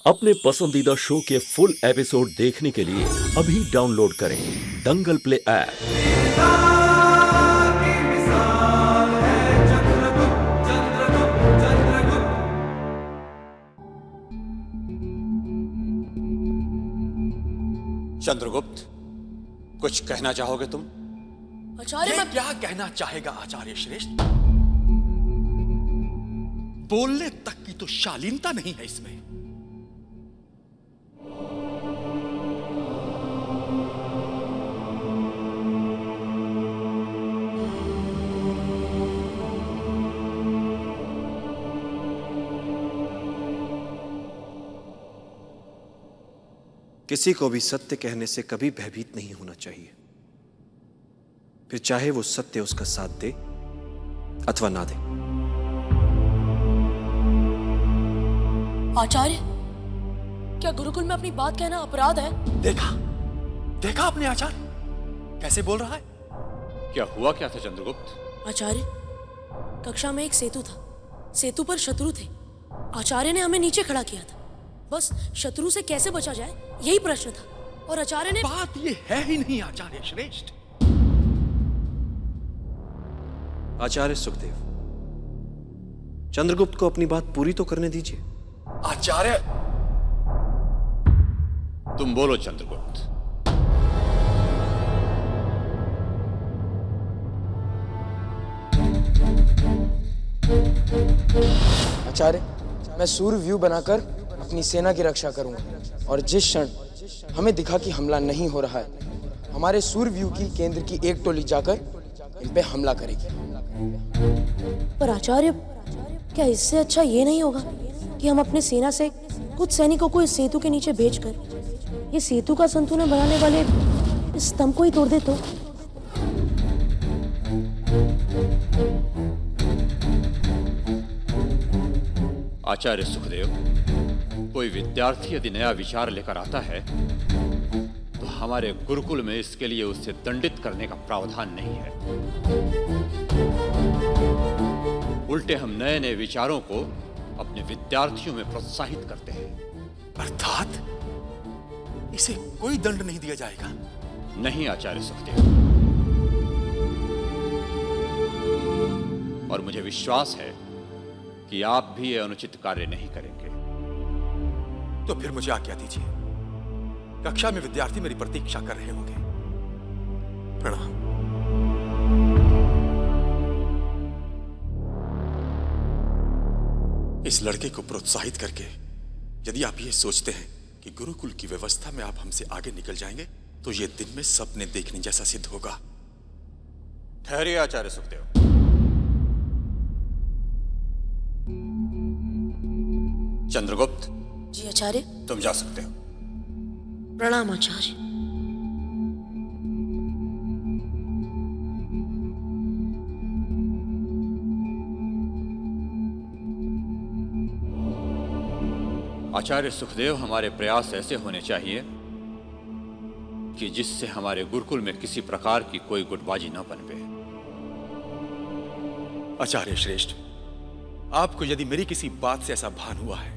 अपने पसंदीदा शो के फुल एपिसोड देखने के लिए अभी डाउनलोड करें दंगल प्ले ऐप। चंद्रगुप्त, कुछ कहना चाहोगे तुम? आचार्य, मैं क्या कहना चाहेगा आचार्य श्रेष्ठ? बोलने तक की तो शालीनता नहीं है इसमें। किसी को भी सत्य कहने से कभी भयभीत नहीं होना चाहिए, फिर चाहे वो सत्य उसका साथ दे अथवा ना दे। आचार्य, क्या गुरुकुल में अपनी बात कहना अपराध है? देखा आपने आचार्य कैसे बोल रहा है? क्या हुआ क्या था चंद्रगुप्त? आचार्य, कक्षा में एक सेतु था। सेतु पर शत्रु थे। आचार्य ने हमें नीचे खड़ा किया था। बस शत्रु से कैसे बचा जाए, यही प्रश्न था। और आचार्य ने बात ये है ही नहीं आचार्य श्रेष्ठ। आचार्य सुखदेव, चंद्रगुप्त को अपनी बात पूरी तो करने दीजिए। आचार्य, तुम बोलो चंद्रगुप्त। आचार्य, मैं सूर्य व्यू बनाकर अपनी सेना की रक्षा करूंगा और जिस क्षण हमें दिखा कि हमला नहीं हो रहा है, हमारे सूर्य व्यू की केंद्र की एक टोली जाकर इन पे हमला करेगी। पर आचार्य, क्या इससे अच्छा ये नहीं होगा कि हम अपने सेना से कुछ सैनिकों को इस सेतु के नीचे भेजकर ये सेतु का संतुलन बनाने वाले इस स्तंभ को ही तोड़ दे तो? आचार्य सुखदेव, कोई विद्यार्थी यदि नया विचार लेकर आता है तो हमारे गुरुकुल में इसके लिए उसे दंडित करने का प्रावधान नहीं है। उल्टे हम नए नए विचारों को अपने विद्यार्थियों में प्रोत्साहित करते हैं। अर्थात इसे कोई दंड नहीं दिया जाएगा? नहीं आचार्य सुखदेव, और मुझे विश्वास है कि आप भी यह अनुचित कार्य नहीं करेंगे। तो फिर मुझे आज्ञा दीजिए। कक्षा में विद्यार्थी मेरी प्रतीक्षा कर रहे होंगे। प्रणाम। इस लड़के को प्रोत्साहित करके यदि आप ये सोचते हैं कि गुरुकुल की व्यवस्था में आप हमसे आगे निकल जाएंगे, तो ये दिन में सपने देखने जैसा सिद्ध होगा। ठहरिए आचार्य सुखदेव। चंद्रगुप्त, जी आचार्य। तुम जा सकते हो। प्रणाम आचार्य। आचार्य सुखदेव, हमारे प्रयास ऐसे होने चाहिए कि जिससे हमारे गुरुकुल में किसी प्रकार की कोई गुटबाजी न पनपे। आचार्य श्रेष्ठ, आपको यदि मेरी किसी बात से ऐसा भान हुआ है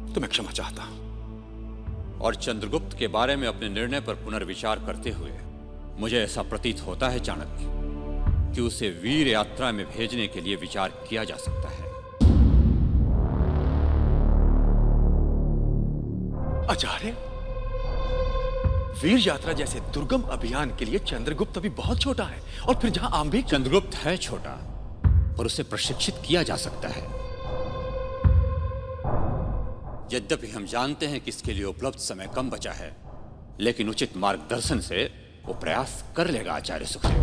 तो मैं क्षमा चाहता हूं। और चंद्रगुप्त के बारे में अपने निर्णय पर पुनर्विचार करते हुए मुझे ऐसा प्रतीत होता है चाणक्य कि उसे वीर यात्रा में भेजने के लिए विचार किया जा सकता है। आचार्य, वीर यात्रा जैसे दुर्गम अभियान के लिए चंद्रगुप्त अभी बहुत छोटा है, और फिर जहां आंबिक चंद्रगुप्त है छोटा, पर उसे प्रशिक्षित किया जा सकता है। यद्यपि हम जानते हैं कि इसके लिए उपलब्ध समय कम बचा है, लेकिन उचित मार्गदर्शन से वो प्रयास कर लेगा आचार्य सुखदेव।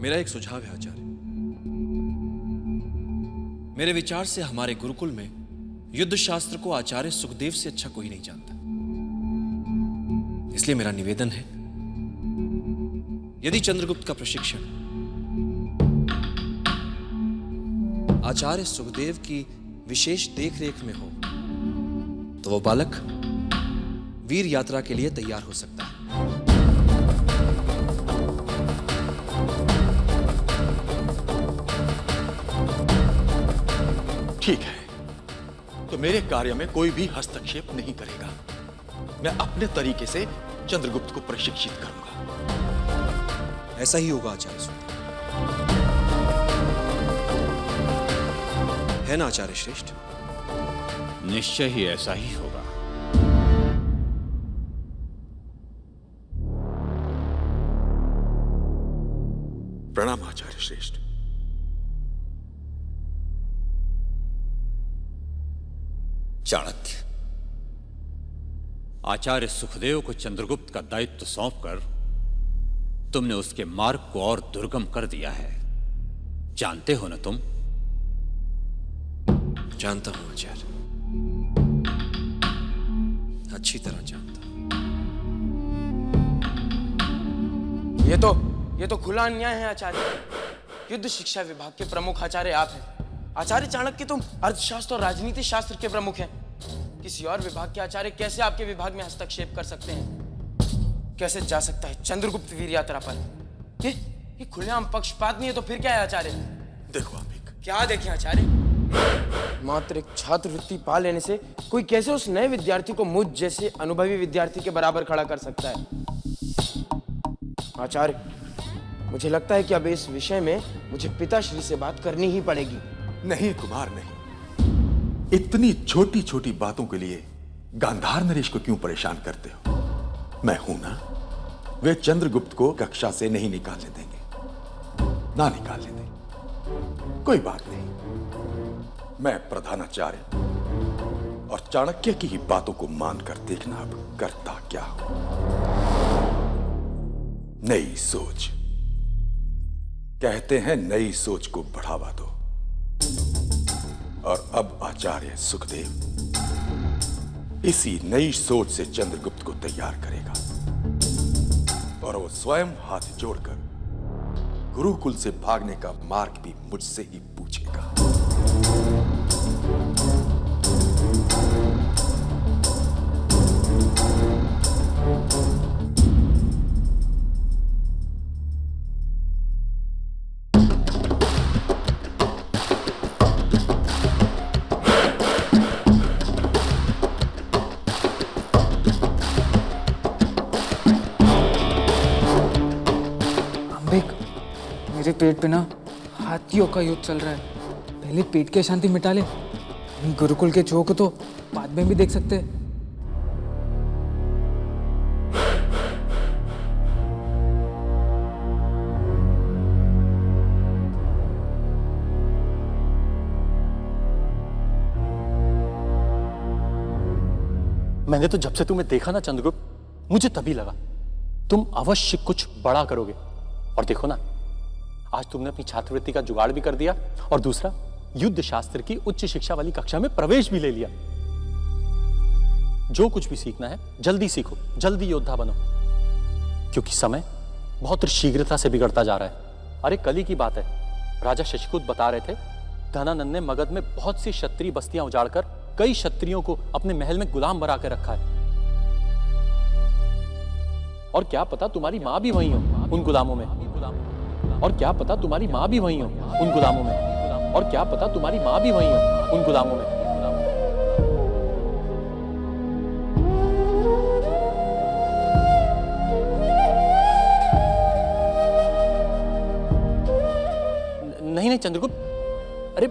मेरा एक सुझाव है आचार्य। मेरे विचार से हमारे गुरुकुल में युद्ध शास्त्र को आचार्य सुखदेव से अच्छा कोई नहीं जानता। इसलिए मेरा निवेदन है, यदि चंद्रगुप्त का प्रशिक्षण आचार्य सुखदेव की विशेष देखरेख में हो तो वो बालक वीर यात्रा के लिए तैयार हो सकता है। ठीक है, तो मेरे कार्य में कोई भी हस्तक्षेप नहीं करेगा। मैं अपने तरीके से चंद्रगुप्त को प्रशिक्षित करूंगा। ऐसा ही होगा आचार्य सुखदेव, है ना आचार्य श्रेष्ठ? निश्चय ही ऐसा ही होगा। प्रणाम आचार्य श्रेष्ठ। चाणक्य, आचार्य सुखदेव को चंद्रगुप्त का दायित्व सौंपकर तुमने उसके मार्ग को और दुर्गम कर दिया है। जानते हो ना तुम? जानता हूं आचार्य, अच्छी तरह जानता हूं। ये तो खुला अन्याय है आचार्य। युद्ध शिक्षा विभाग के प्रमुख आचार्य आप हैं। आचार्य चाणक्य तुम अर्थशास्त्र और राजनीति शास्त्र के प्रमुख हैं। किसी और विभाग के आचार्य कैसे आपके विभाग में हस्तक्षेप कर सकते हैं? कैसे जा सकता है चंद्रगुप्त वीर यात्रा पर? ये खुलेआम पक्षपात नहीं है तो फिर क्या है आचार्य? देखो अम्बिक, क्या देखें आचार्य? मात्र एक छात्रवृत्ति पा लेने से कोई कैसे उस नए विद्यार्थी को मुझ जैसे अनुभवी विद्यार्थी के बराबर खड़ा कर सकता है? आचार्य, मुझे लगता है कि अब इस विषय में मुझे पिताश्री से बात करनी ही पड़ेगी। नहीं कुमार नहीं, इतनी छोटी छोटी बातों के लिए गांधार नरेश को क्यों परेशान करते हो? मैं हूं ना, वे चंद्रगुप्त को कक्षा से नहीं निकालने देंगे, ना निकालने देंगे। कोई बात नहीं, मैं प्रधानाचार्य और चाणक्य की ही बातों को मानकर देखना अब करता क्या हूं। नई सोच, कहते हैं नई सोच को बढ़ावा दो। और अब आचार्य सुखदेव इसी नई सोच से चंद्रगुप्त को तैयार करेगा और वो स्वयं हाथ जोड़कर गुरुकुल से भागने का मार्ग भी मुझसे ही पूछेगा। मेरे पेट पे ना हाथियों का युद्ध चल रहा है। पहले पेट की अशांति मिटा ले, इन गुरुकुल के चोर को तो बाद में भी देख सकते हैं। मैंने तो जब से तुम्हें देखा ना चंद्रगुप्त, मुझे तभी लगा तुम अवश्य कुछ बड़ा करोगे। और देखो ना, आज तुमने अपनी छात्रवृत्ति का जुगाड़ भी कर दिया और दूसरा युद्ध शास्त्र की उच्च शिक्षा वाली कक्षा में प्रवेश भी ले लिया। जो कुछ भी सीखना है जल्दी सीखो, जल्दी योद्धा बनो, क्योंकि समय बहुत शीघ्रता से बिगड़ता जा रहा है। अरे कल ही की बात है, राजा शशिकुत बता रहे थे धनानंद ने मगध में बहुत सी क्षत्रिय बस्तियां उजाड़कर कई क्षत्रियों को अपने महल में गुलाम बना कर रखा है। और क्या पता तुम्हारी मां भी वहीं हो उन गुलामों में। और क्या पता तुम्हारी मां भी वहीं हो उन गुलामों में। और क्या पता तुम्हारी मां भी वहीं हो उन गुलामों में। नहीं नहीं चंद्रगुप्त, अरे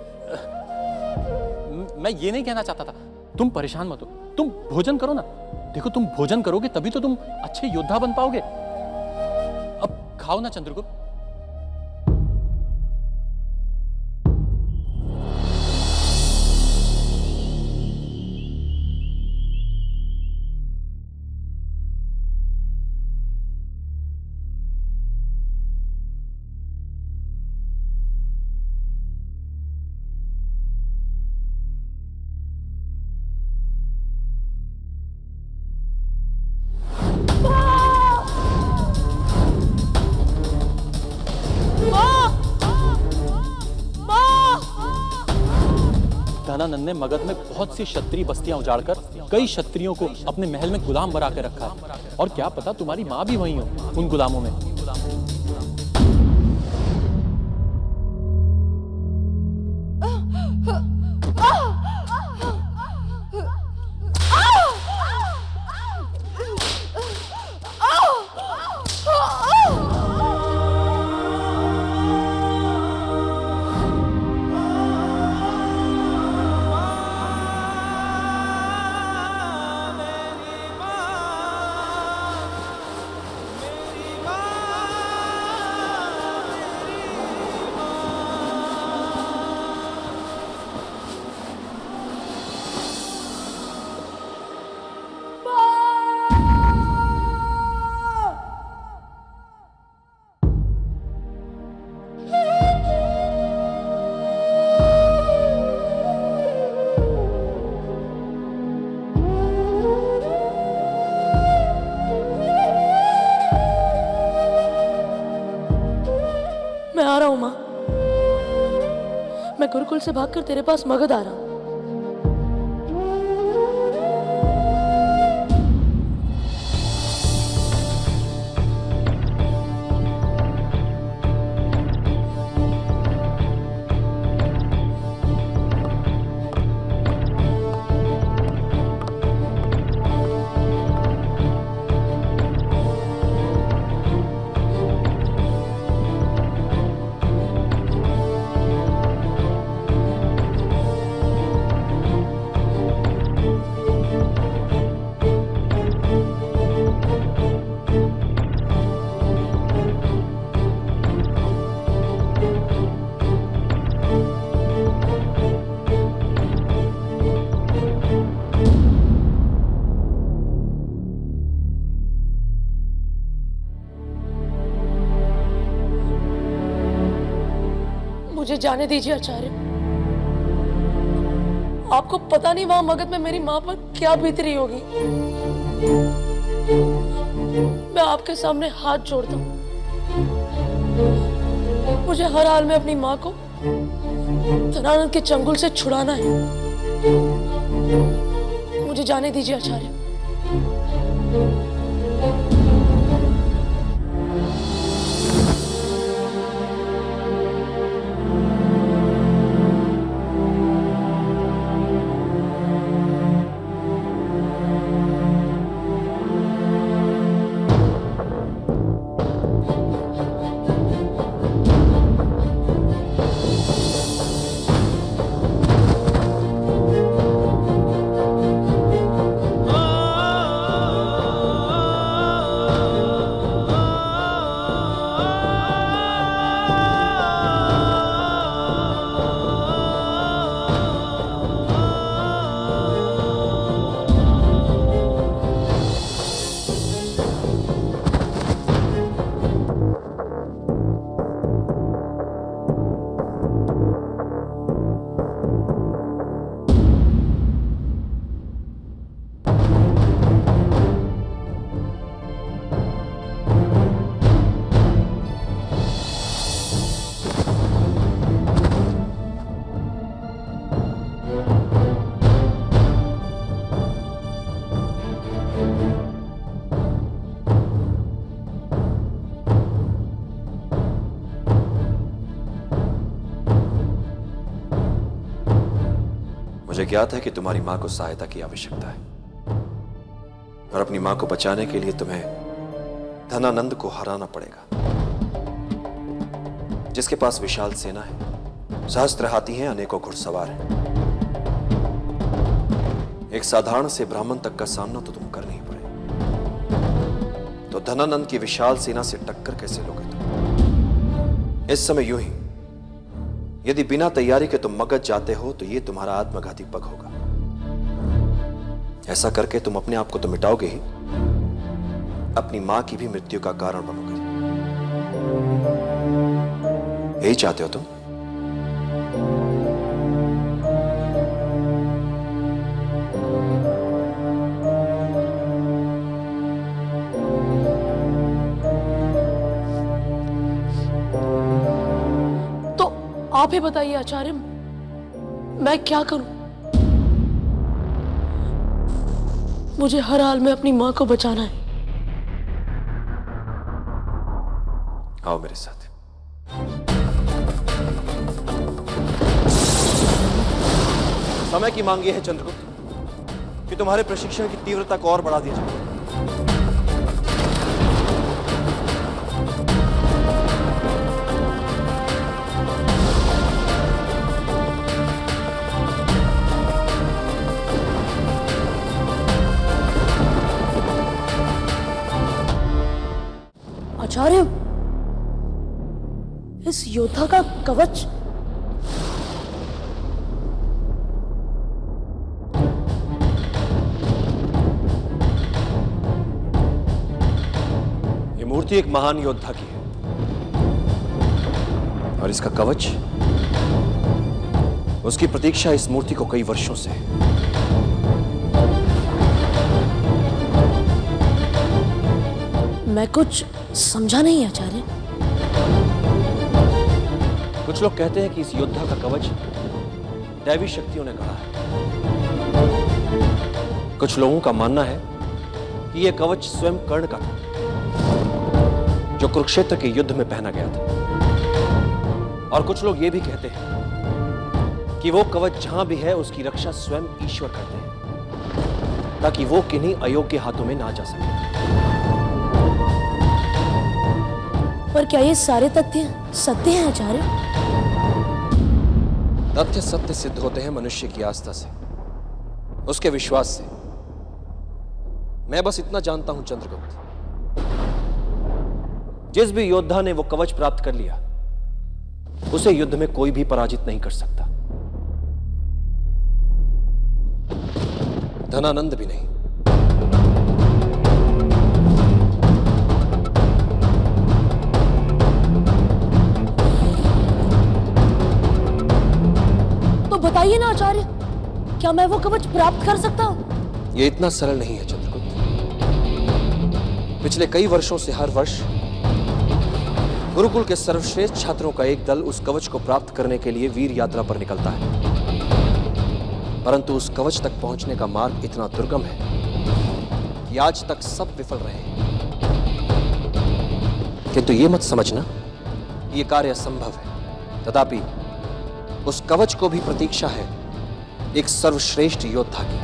मैं ये नहीं कहना चाहता था। तुम परेशान मत हो, तुम भोजन करो ना। देखो तुम भोजन करोगे तभी तो तुम अच्छे योद्धा बन पाओगे। अब खाओ ना चंद्रगुप्त। धनानंद ने मगध में बहुत सी क्षत्रिय बस्तियां उजाड़कर कई क्षत्रियों को अपने महल में गुलाम बना के रखा है। और क्या पता तुम्हारी मां भी वहीं हो उन गुलामों में। गुरुकुल से भागकर तेरे पास मगध आ रहा हूं। मुझे जाने दीजिए आचार्य। आपको पता नहीं वहां मगध में मेरी मां पर क्या बीत रही होगी। मैं आपके सामने हाथ जोड़ता हूं, मुझे हर हाल में अपनी मां को धनानंद के चंगुल से छुड़ाना है। मुझे जाने दीजिए आचार्य। मुझे ज्ञात है कि तुम्हारी मां को सहायता की आवश्यकता है और अपनी मां को बचाने के लिए तुम्हें धनानंद को हराना पड़ेगा, जिसके पास विशाल सेना है, सहस्त्र हाथी हैं, अनेकों घुड़सवार हैं। एक साधारण से ब्राह्मण तक का सामना तो तुम कर नहीं पाए, तो धनानंद की विशाल सेना से टक्कर कैसे लोगे तुम? इस समय यूं ही यदि बिना तैयारी के तुम मगध जाते हो तो यह तुम्हारा आत्मघाती पग होगा। ऐसा करके तुम अपने आप को तो मिटाओगे ही, अपनी मां की भी मृत्यु का कारण बनोगे। यही चाहते हो तुम? आप ही बताइए आचार्य, मैं क्या करूं? मुझे हर हाल में अपनी मां को बचाना है। आओ मेरे साथ। समय की मांग यह है चंद्रगुप्त कि तुम्हारे प्रशिक्षण की तीव्रता को और बढ़ा दिया जाए। आचार्य, इस योद्धा का कवच ये मूर्ति एक महान योद्धा की है और इसका कवच, उसकी प्रतीक्षा इस मूर्ति को कई वर्षों से है। मैं कुछ समझा नहीं आचार्य। कुछ लोग कहते हैं कि इस योद्धा का कवच दैवी शक्तियों ने गढ़ा है। कुछ लोगों का मानना है कि यह कवच स्वयं कर्ण का था, जो कुरुक्षेत्र के युद्ध में पहना गया था। और कुछ लोग यह भी कहते हैं कि वो कवच जहां भी है उसकी रक्षा स्वयं ईश्वर करते हैं, ताकि वो किन्हीं अयोग्य हाथों में ना जा सके। पर क्या ये सारे तथ्य सत्य हैं आचार्य? तथ्य सत्य सिद्ध होते हैं मनुष्य की आस्था से, उसके विश्वास से। मैं बस इतना जानता हूं चंद्रगुप्त, जिस भी योद्धा ने वो कवच प्राप्त कर लिया, उसे युद्ध में कोई भी पराजित नहीं कर सकता। धनानंद भी नहीं। तो बताइए ना आचार्य, क्या मैं वो कवच प्राप्त कर सकता हूं? यह इतना सरल नहीं है चंद्रगुप्त। पिछले कई वर्षों से हर वर्ष गुरुकुल के सर्वश्रेष्ठ छात्रों का एक दल उस कवच को प्राप्त करने के लिए वीर यात्रा पर निकलता है, परंतु उस कवच तक पहुंचने का मार्ग इतना दुर्गम है कि आज तक सब विफल रहे हैं। किंतु यह मत समझना यह कार्य असंभव है, तथापि उस कवच को भी प्रतीक्षा है एक सर्वश्रेष्ठ योद्धा की।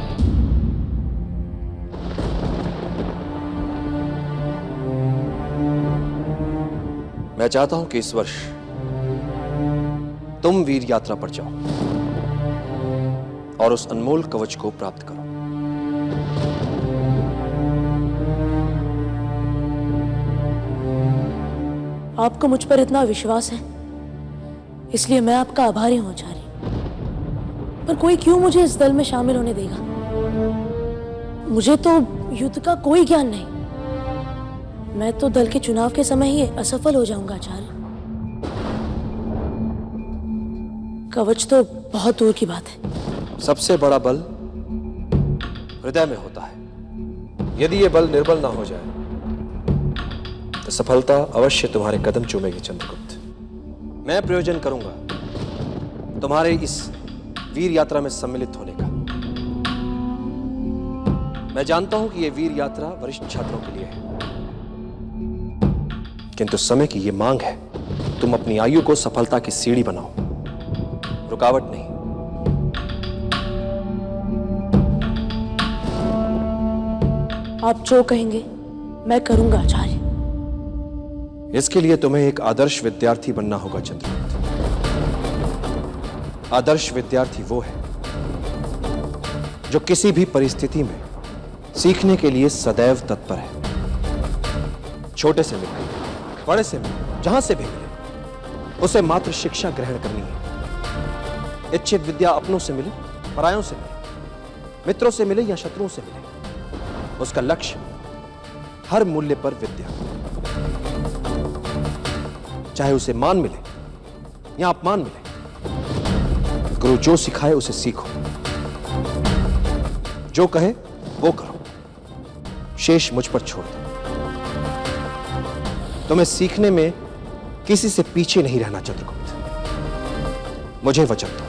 मैं चाहता हूं कि इस वर्ष तुम वीर यात्रा पर जाओ और उस अनमोल कवच को प्राप्त करो। आपको मुझ पर इतना विश्वास है, इसलिए मैं आपका आभारी हूं आचार्य। पर कोई क्यों मुझे इस दल में शामिल होने देगा? मुझे तो युद्ध का कोई ज्ञान नहीं। मैं तो दल के चुनाव के समय ही असफल हो जाऊंगा आचार्य। कवच तो बहुत दूर की बात है। सबसे बड़ा बल हृदय में होता है। यदि यह बल निर्बल ना हो जाए तो सफलता अवश्य तुम्हारे कदम चूमेगी चंद्रगुप्त। मैं प्रयोजन करूंगा तुम्हारे इस वीर यात्रा में सम्मिलित होने का। मैं जानता हूं कि यह वीर यात्रा वरिष्ठ छात्रों के लिए है, किंतु समय की यह मांग है तुम अपनी आयु को सफलता की सीढ़ी बनाओ, रुकावट नहीं। आप जो कहेंगे मैं करूंगा आचार्य। इसके लिए तुम्हें एक आदर्श विद्यार्थी बनना होगा चंद्रगुप्त। आदर्श विद्यार्थी वो है जो किसी भी परिस्थिति में सीखने के लिए सदैव तत्पर है। छोटे से मिले, बड़े से मिले, जहां से भी मिले, उसे मात्र शिक्षा ग्रहण करनी है। इच्छित विद्या अपनों से मिले, परायों से मिले, मित्रों से मिले या शत्रुओं से मिले, उसका लक्ष्य हर मूल्य पर विद्या, चाहे उसे मान मिले या अपमान मिले। गुरु जो सिखाए उसे सीखो, जो कहे वो करो, शेष मुझ पर छोड़ दो। तुम्हें सीखने में किसी से पीछे नहीं रहना चंद्रगुप्त। मुझे वचन दो।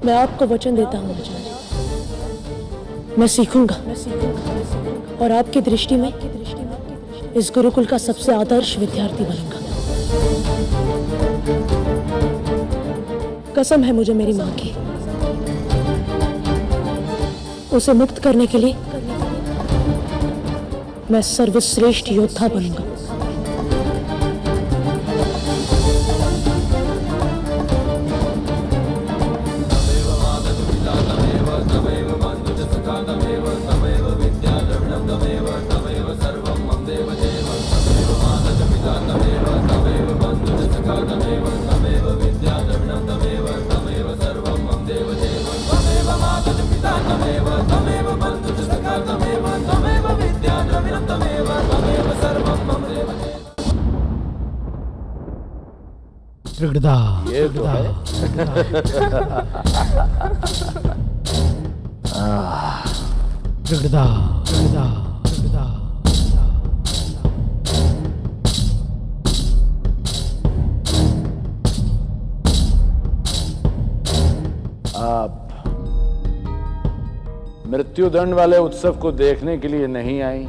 मैं आपको वचन देता हूं आचार्य, मैं सीखूंगा और आपकी दृष्टि में इस गुरुकुल का सबसे आदर्श विद्यार्थी बनूंगा। कसम है मुझे मेरी मां की। उसे मुक्त करने के लिए मैं सर्वश्रेष्ठ योद्धा बनूंगा। ये तो है। आप मृत्युदंड वाले उत्सव को देखने के लिए नहीं आई?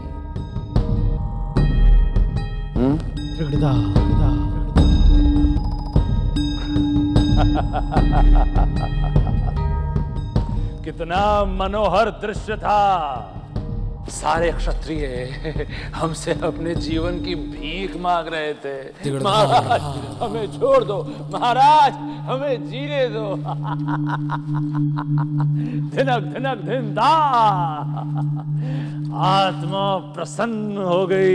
कितना मनोहर दृश्य था। सारे क्षत्रिय हमसे अपने जीवन की भीख मांग रहे थे। महाराज हमें छोड़ दो, महाराज हमें जीने दो। धिनक धिनक धिनदा, आत्मा प्रसन्न हो गई।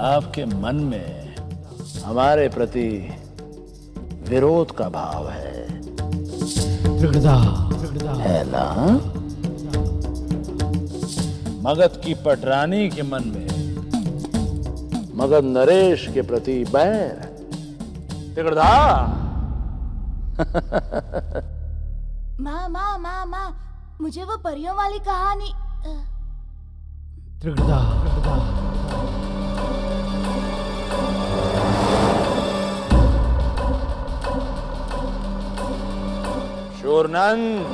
आपके मन में हमारे प्रति विरोध का भाव है ना? मगध की पटरानी के मन में मगध नरेश के प्रति बैर। तिगड़दा माँ माँ माँ माँ, मुझे वो परियों वाली कहानी। शूरनंद,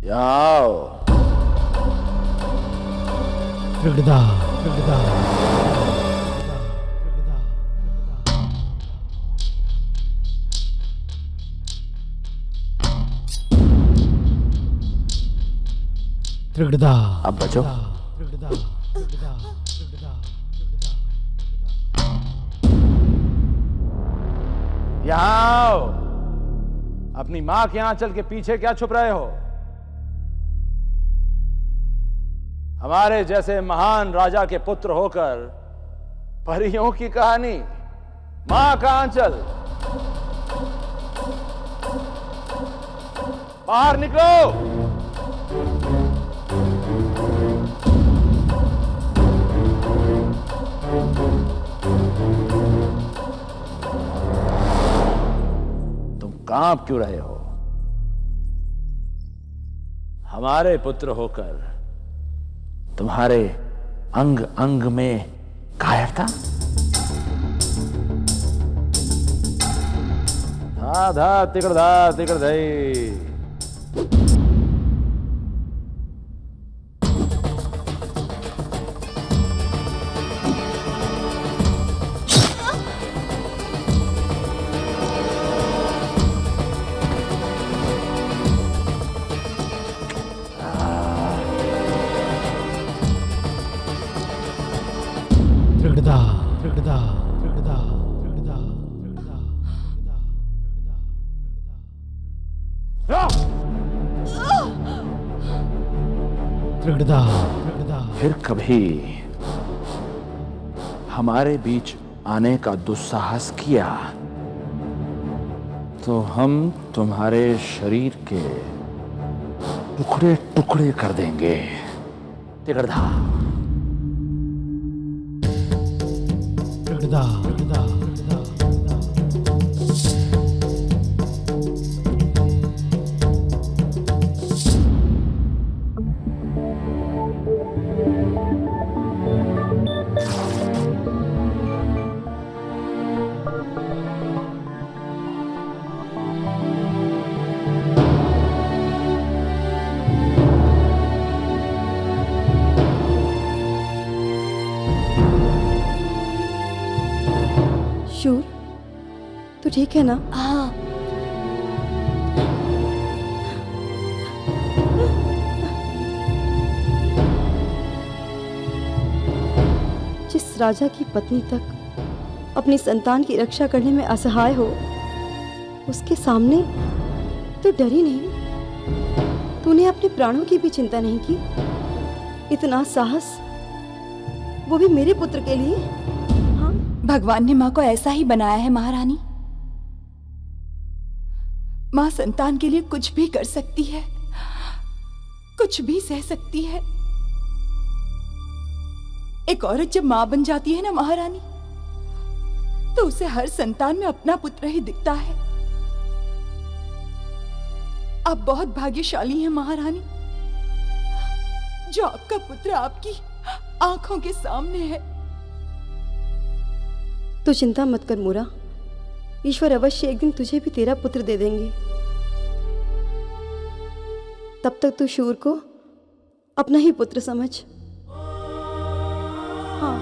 यहाँ आओ। अब बचो। यहाँ आओ। अपनी माँ के आंचल के पीछे क्या छुप रहे हो? हमारे जैसे महान राजा के पुत्र होकर परियों की कहानी, माँ का आंचल। बाहर निकलो। तुम कांप क्यों रहे हो? हमारे पुत्र होकर तुम्हारे अंग अंग में कायरता? धा धा तिकड़ धई। फिर कभी हमारे बीच आने का दुस्साहस किया तो हम तुम्हारे शरीर के टुकड़े टुकड़े कर देंगे। तिगड़धा शूर, तू ठीक है ना? हाँ। जिस राजा की पत्नी तक अपनी संतान की रक्षा करने में असहाय हो, उसके सामने तो डरी नहीं। तूने अपने प्राणों की भी चिंता नहीं की। इतना साहस, वो भी मेरे पुत्र के लिए। भगवान ने माँ को ऐसा ही बनाया है महारानी। माँ संतान के लिए कुछ भी कर सकती है, कुछ भी सह सकती है। एक औरत जब माँ बन जाती है ना महारानी, तो उसे हर संतान में अपना पुत्र ही दिखता है। आप बहुत भाग्यशाली हैं महारानी, जो आपका पुत्र आपकी आंखों के सामने है। तू चिंता मत कर मोरा, ईश्वर अवश्य एक दिन तुझे भी तेरा पुत्र दे देंगे। तब तक तू शूर को अपना ही पुत्र समझ। हाँ।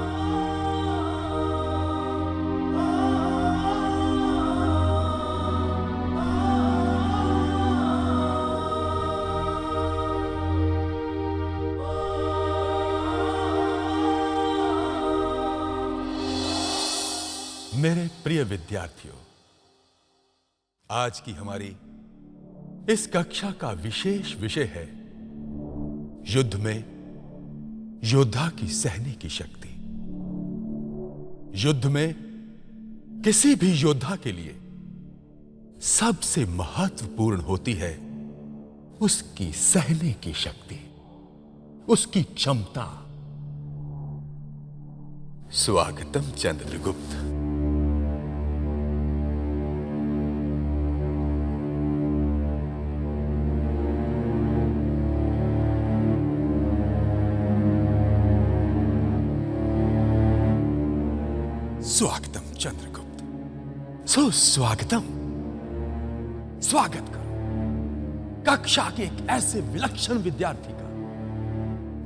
मेरे प्रिय विद्यार्थियों, आज की हमारी इस कक्षा का विशेष विषय है युद्ध में योद्धा की सहने की शक्ति। युद्ध में किसी भी योद्धा के लिए सबसे महत्वपूर्ण होती है उसकी सहने की शक्ति, उसकी क्षमता। स्वागतम चंद्रगुप्त। स्वागतम चंद्रगुप्त, सुस्वागतम। स्वागत करो कक्षा के एक ऐसे विलक्षण विद्यार्थी का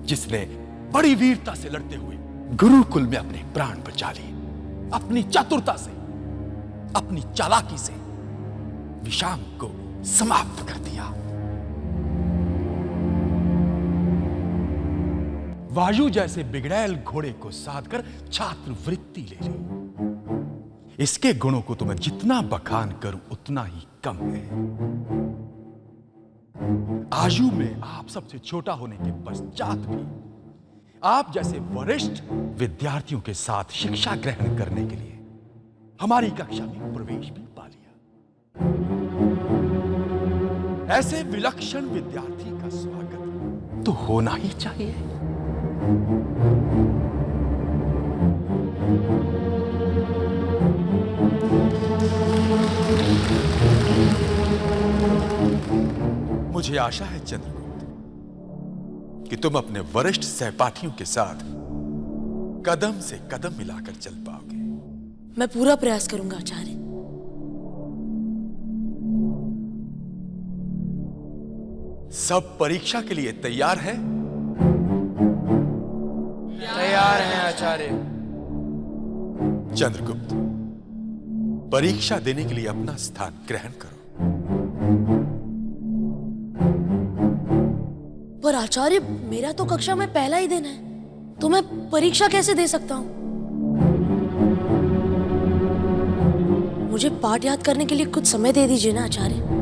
जिसने बड़ी वीरता से लड़ते हुए गुरुकुल में अपने प्राण बचा लिए, अपनी चतुरता से, अपनी चालाकी से विषांग को समाप्त कर दिया। वायु जैसे बिगड़ैल घोड़े को साधकर छात्रवृत्ति ले ली। इसके गुणों को तो मैं जितना बखान करूं उतना ही कम है। आयु में आप सबसे छोटा होने के पश्चात भी आप जैसे वरिष्ठ विद्यार्थियों के साथ शिक्षा ग्रहण करने के लिए हमारी कक्षा में प्रवेश भी पा लिया। ऐसे विलक्षण विद्यार्थी का स्वागत तो होना ही चाहिए। मुझे आशा है चंद्रगुप्त कि तुम अपने वरिष्ठ सहपाठियों के साथ कदम से कदम मिलाकर चल पाओगे। मैं पूरा प्रयास करूंगा आचार्य। सब परीक्षा के लिए तैयार हैं? तैयार हैं आचार्य। चंद्रगुप्त, परीक्षा देने के लिए अपना स्थान ग्रहण करो। पर आचार्य, मेरा तो कक्षा में पहला ही दिन है, तो मैं परीक्षा कैसे दे सकता हूं? मुझे पाठ याद करने के लिए कुछ समय दे दीजिए ना आचार्य।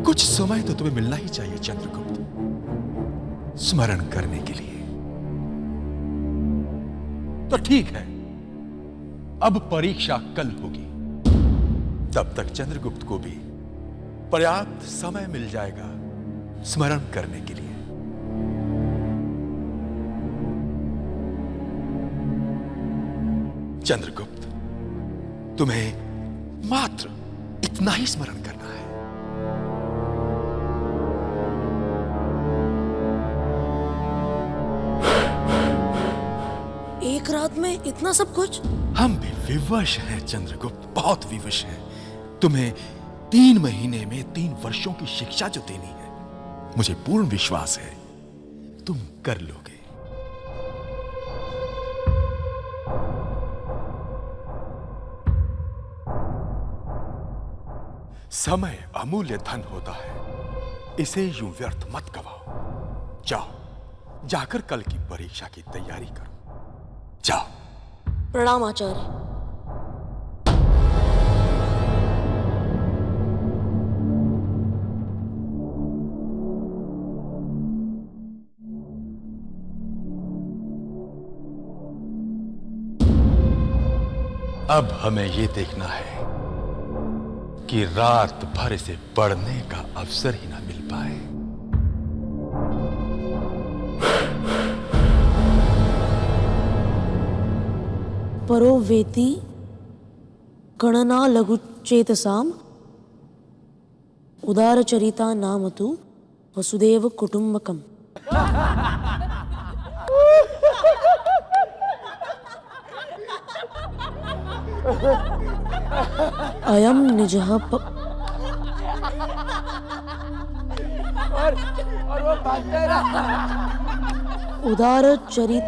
कुछ समय तो तुम्हें मिलना ही चाहिए चंद्रगुप्त, स्मरण करने के लिए। तो ठीक है, अब परीक्षा कल होगी। तब तक चंद्रगुप्त को भी पर्याप्त समय मिल जाएगा स्मरण करने के लिए। चंद्रगुप्त, तुम्हें मात्र इतना ही स्मरण करना है। एक रात में इतना सब कुछ? हम भी विवश हैं चंद्रगुप्त, बहुत विवश हैं। तुम्हें 3 महीने में 3 वर्षों की शिक्षा जो देनी है, मुझे पूर्ण विश्वास है तुम कर लोगे। समय अमूल्य धन होता है, इसे यूं व्यर्थ मत गवाओ। जाओ, जाकर कल की परीक्षा की तैयारी करो। जाओ। प्रणाम आचार्य। अब हमें ये देखना है कि रात भर इसे पढ़ने का अवसर ही ना मिल पाए। परो वेति गणना लघुचेतसाम उदारचरिता नाम तु वसुदेव कुटुंबकम। अयम निजः और वो भागता रहा। उदारचरित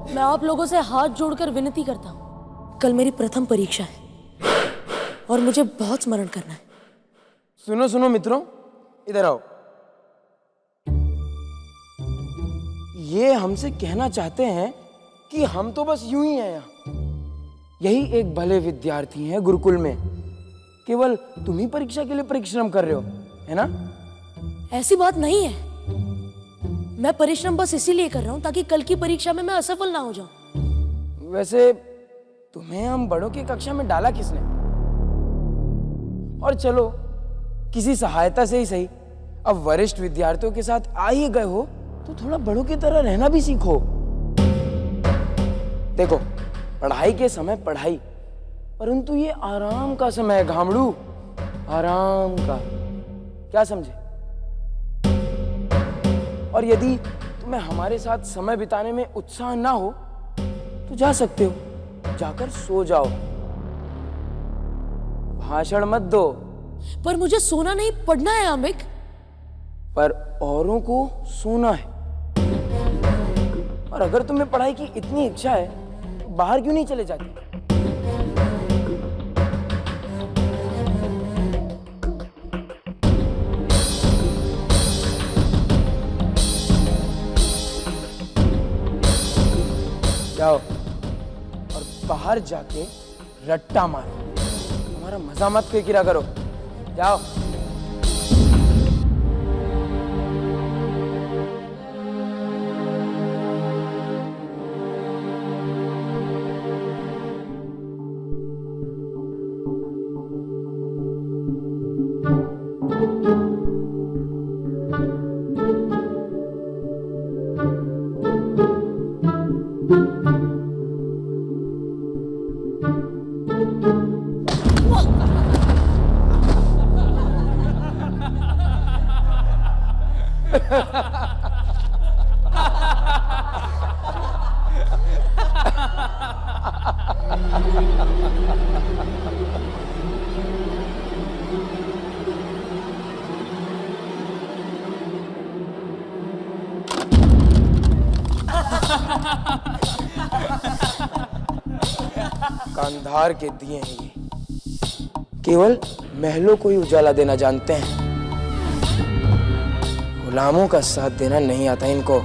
मैं आप लोगों से हाथ जोड़कर विनती करता हूँ, कल मेरी प्रथम परीक्षा है और मुझे बहुत स्मरण करना है। सुनो सुनो मित्रों, इधर आओ। ये हमसे कहना चाहते हैं कि हम तो बस यूं ही हैं यहाँ। यही एक भले विद्यार्थी हैं गुरुकुल में, केवल तुम ही परीक्षा के लिए परिश्रम कर रहे हो, है ना? ऐसी बात नहीं है। मैं परिश्रम बस इसीलिए कर रहा हूँ ताकि कल की परीक्षा में मैं असफल ना हो जाऊं। वैसे तुम्हें हम बड़ों की कक्षा में डाला किसने? और चलो किसी सहायता से ही सही, अब वरिष्ठ विद्यार्थियों के साथ आ ही गए हो तो थोड़ा बड़ों की तरह रहना भी सीखो। देखो, पढ़ाई के समय पढ़ाई, परंतु ये आराम का समय है घामड़ू, आराम का। क्या समझे? और यदि तुम्हें हमारे साथ समय बिताने में उत्साह ना हो तो जा सकते हो, जाकर सो जाओ, भाषण मत दो। पर मुझे सोना नहीं, पढ़ना है अम्बिक। पर औरों को सोना है। और अगर तुम्हें पढ़ाई की इतनी इच्छा है तो बाहर क्यों नहीं चले जाते? जाओ और बाहर जाके रट्टा मारो, हमारा मजा मत किरकिरा करो। जाओ। कांधार के दिए हैं ये, केवल महलों को ही उजाला देना जानते हैं, गुलामों का साथ देना नहीं आता इनको।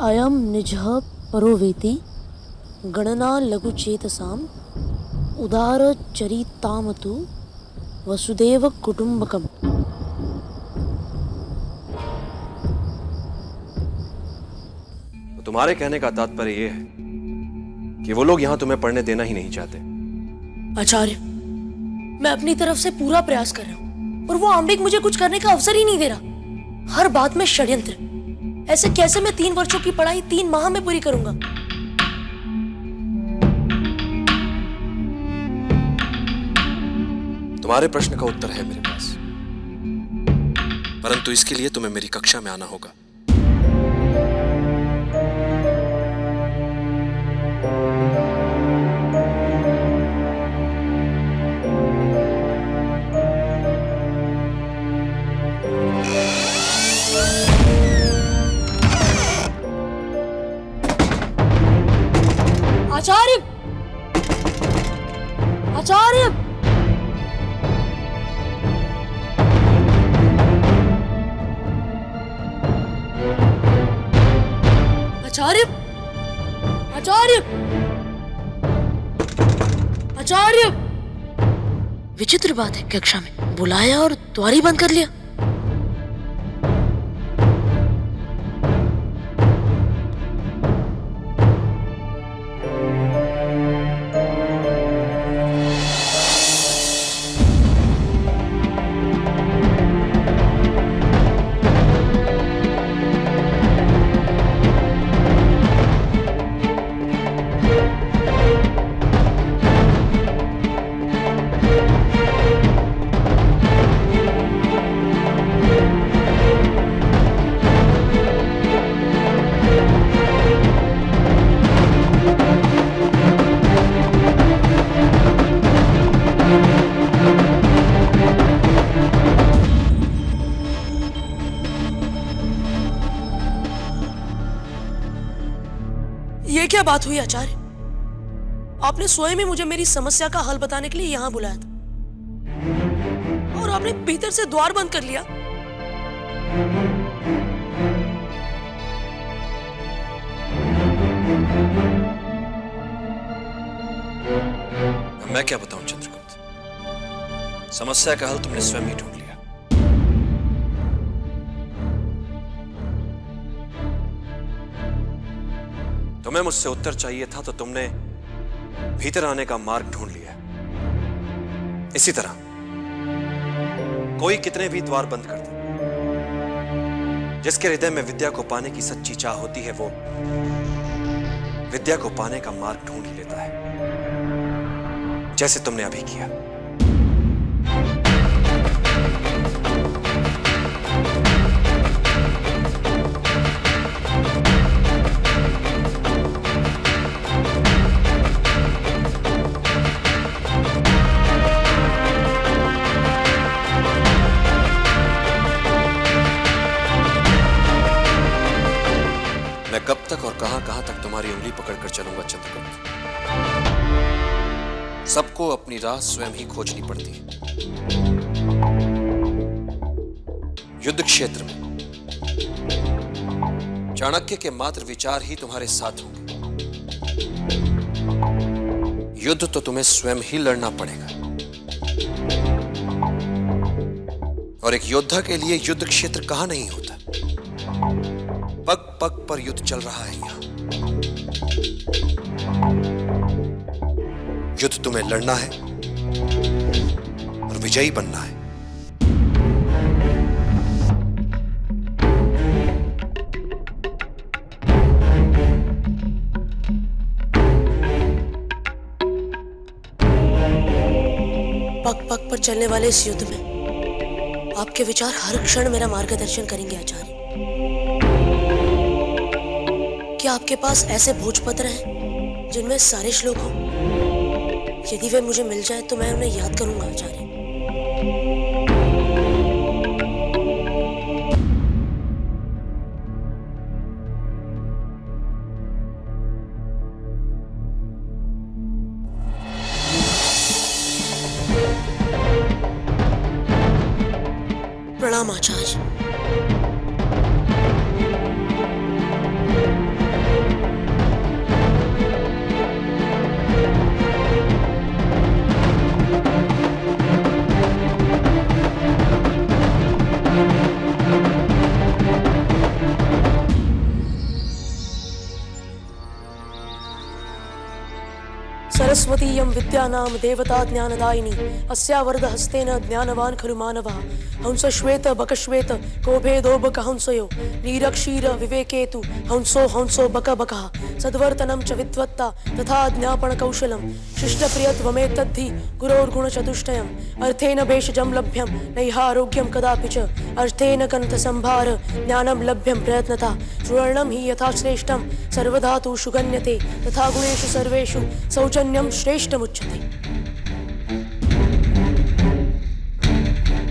अयम निजः परोवेति गणना लघुचेतसाम उदारचरितामतु वसुदेव कुटुंबकम। तो तुम्हारे कहने का तात्पर्य यह है कि वो लोग यहां तुम्हें पढ़ने देना ही नहीं चाहते। आचार्य, मैं अपनी तरफ से पूरा प्रयास कर रहा हूँ, पर वो अम्बिक मुझे कुछ करने का अवसर ही नहीं दे रहा। हर बात में षड्यंत्र। ऐसे कैसे मैं 3 वर्षों की पढ़ाई 3 माह में पूरी करूंगा? तुम्हारे प्रश्न का उत्तर है मेरे पास, परंतु इसके लिए तुम्हें मेरी कक्षा में आना होगा। आचार्य! आचार्य! विचित्र बात है, कक्षा में बुलाया और द्वार ही बंद कर लिया। ये क्या बात हुई आचार्य? आपने स्वयं ही मुझे मेरी समस्या का हल बताने के लिए यहां बुलाया था और आपने भीतर से द्वार बंद कर लिया। मैं क्या बताऊं चंद्रगुप्त, समस्या का हल तुमने स्वयं ही ढूंढ लिया। तुम्हें मुझसे उत्तर चाहिए था तो तुमने भीतर आने का मार्ग ढूंढ लिया। इसी तरह कोई कितने भी द्वार बंद कर दे, जिसके हृदय में विद्या को पाने की सच्ची चाह होती है, वो विद्या को पाने का मार्ग ढूंढ ही लेता है, जैसे तुमने अभी किया। मैं कब तक और कहां तक तुम्हारी उंगली पकड़कर चलूंगा चंद्रगुप्त? सबको अपनी राह स्वयं ही खोजनी पड़ती है। युद्ध क्षेत्र में चाणक्य के मात्र विचार ही तुम्हारे साथ होंगे। युद्ध तो तुम्हें स्वयं ही लड़ना पड़ेगा, और एक योद्धा के लिए युद्ध क्षेत्र कहां नहीं होता। पग पग पर युद्ध चल रहा है यहां। युद्ध तुम्हें लड़ना है और विजयी बनना है। पग पग पर चलने वाले इस युद्ध में आपके विचार हर क्षण मेरा मार्गदर्शन करेंगे आचार्य। क्या आपके पास ऐसे भोजपत्र हैं जिनमें सारे श्लोक हों? यदि वे मुझे मिल जाए तो मैं उन्हें याद करूंगा आचार्य। प्रणाम आचार्य। सरस्वतीयं विद्यानां देवता ज्ञानदायिनी अस्या वरदहस्तेन ज्ञानवान् खलु मानवः। हंसश्वेत बकश्वेत कोभेदोबक हंसयो नीरक्षीर विवेकेतु हंसो हंसो बक बकः। सद्वर्तनं च विद्वत्ता तथा ज्ञापन कौशलं शिष्टप्रियत्वमेतद्धि गुरोर्गुणचतुष्टयम्। अर्थेन भेषजं लभ्यं नैहारोग्यं कदापि च अर्थेन कन्थसंभार ज्ञानं लभ्यं प्रयत्नता। सुवर्णं हि यथा श्रेष्ठं सर्वधातुषु गण्यते तथा गुणेषु सर्वेषु सौजन्यं श्रेष्ठमुच्यते।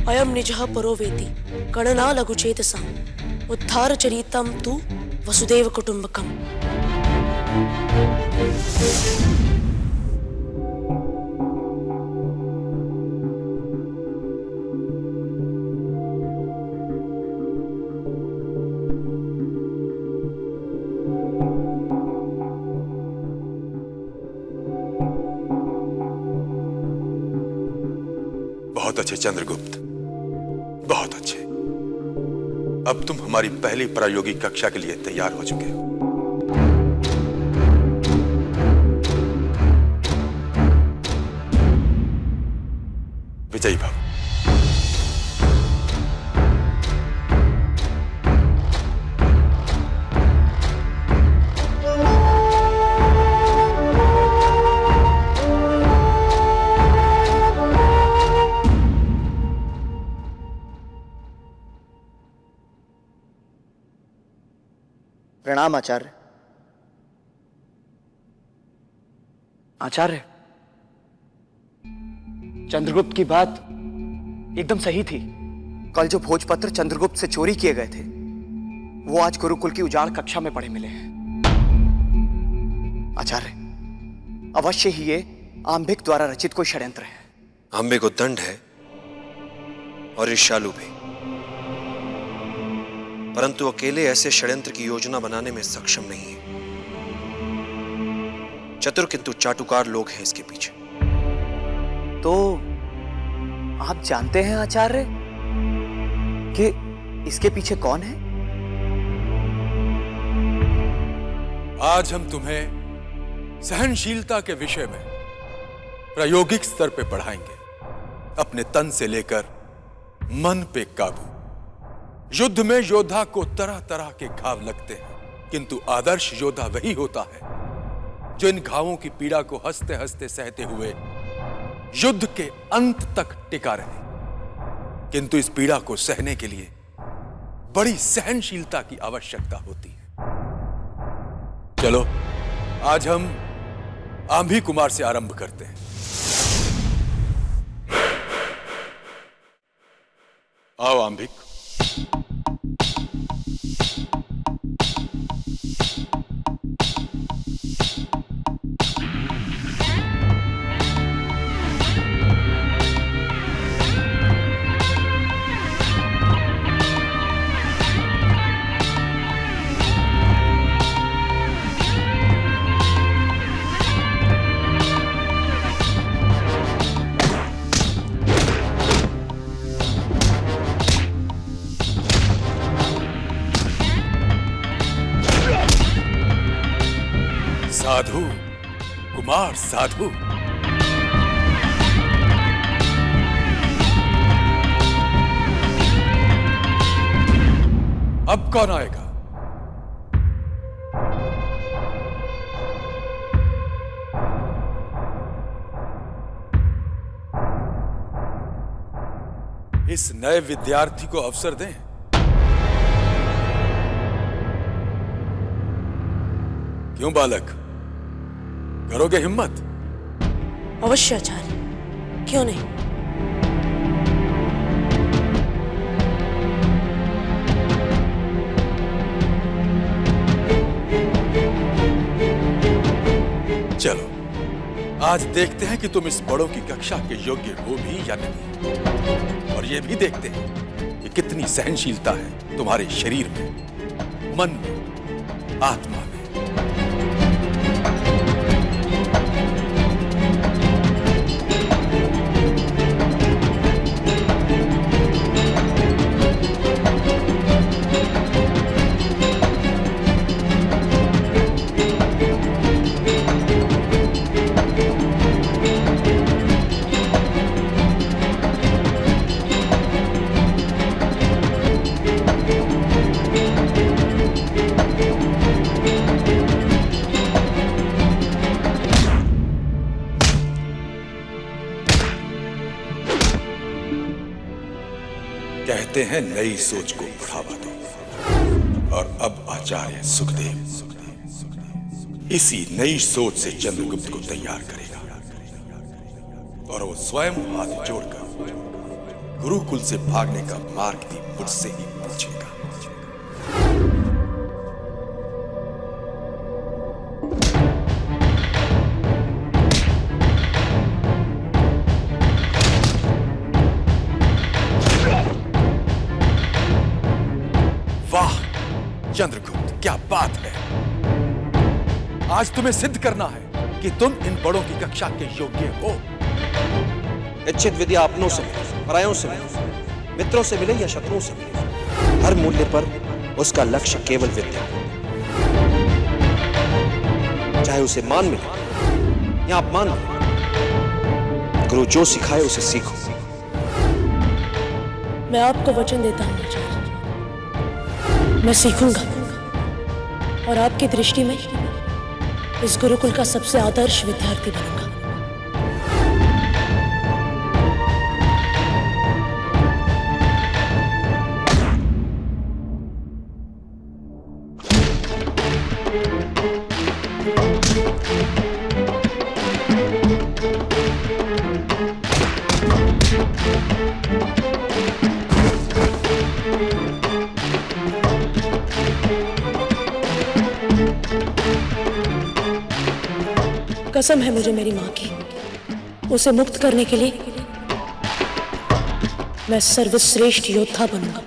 अयं निजः परो वेति गणना लघुचेतसा उद्धारचरितं तु वसुदेव कुटुम्बकम्। बहुत अच्छे चंद्रगुप्त, बहुत अच्छे। अब तुम हमारी पहली प्रायोगिक कक्षा के लिए तैयार हो चुके हो। विजयी भव। प्रणाम आचार्य। आचार्य, चंद्रगुप्त की बात एकदम सही थी। कल जो भोजपत्र चंद्रगुप्त से चोरी किए गए थे वो आज गुरुकुल की उजाड़ कक्षा में पड़े मिले हैं। आचार्य, अवश्य ही ये आंबिक द्वारा रचित कोई षड्यंत्र है। आंबिक उद्दंड है और ईर्ष्यालु भी, परंतु अकेले ऐसे षड्यंत्र की योजना बनाने में सक्षम नहीं है। चतुर किंतु चाटुकार लोग हैं इसके पीछे। तो आप जानते हैं आचार्य कि इसके पीछे कौन है? आज हम तुम्हें सहनशीलता के विषय में प्रायोगिक स्तर पे पढ़ाएंगे। अपने तन से लेकर मन पे काबू। युद्ध में योद्धा को तरह तरह के घाव लगते हैं, किंतु आदर्श योद्धा वही होता है जो इन घावों की पीड़ा को हंसते हंसते सहते हुए युद्ध के अंत तक टिका रहे। किंतु इस पीड़ा को सहने के लिए बड़ी सहनशीलता की आवश्यकता होती है। चलो आज हम आंभी कुमार से आरंभ करते हैं। आओ आंभिक। साधु कुमार साधु। अब कौन आएगा? इस नए विद्यार्थी को अवसर दें। क्यों बालक, करोगे हिम्मत? अवश्य आचार्य, क्यों नहीं। चलो आज देखते हैं कि तुम इस बड़ों की कक्षा के योग्य हो भी या नहीं, और ये भी देखते हैं कि कितनी सहनशीलता है तुम्हारे शरीर में, मन में, आत्मा में। कहते हैं नई सोच को बढ़ावा दो, और अब आचार्य सुखदेव इसी नई सोच से चंद्रगुप्त को तैयार करेगा, और वो स्वयं हाथ जोड़कर गुरुकुल से भागने का मार्ग भी मुझसे ही पूछेगा। वाह चंद्रगुप्त, क्या बात है। आज तुम्हें सिद्ध करना है कि तुम इन बड़ों की कक्षा के योग्य हो। इच्छित विद्या अपनों से मिले, परायों से मिले, मित्रों से मिले या शत्रुओं से मिले, हर मूल्य पर उसका लक्ष्य केवल विद्या, चाहे उसे मान मिले या अपमान मिले। गुरु जो सिखाए उसे सीखो। मैं आपको वचन देता हूँ आचार्य, मैं सीखूंगा और आपकी दृष्टि में इस गुरुकुल का सबसे आदर्श विद्यार्थी बनूंगा। कसम है मुझे मेरी मां की, उसे मुक्त करने के लिए मैं सर्वश्रेष्ठ योद्धा बनूंगा।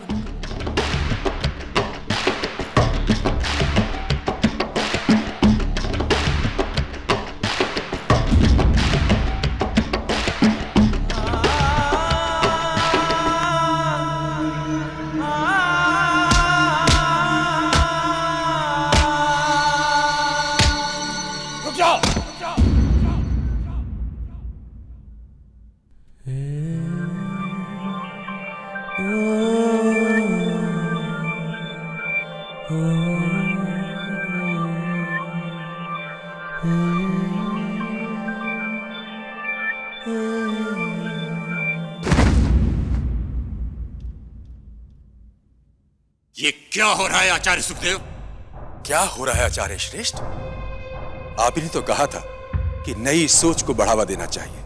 ये क्या हो रहा है आचार्य सुखदेव? क्या हो रहा है आचार्य श्रेष्ठ? आप ही ने तो कहा था कि नई सोच को बढ़ावा देना चाहिए,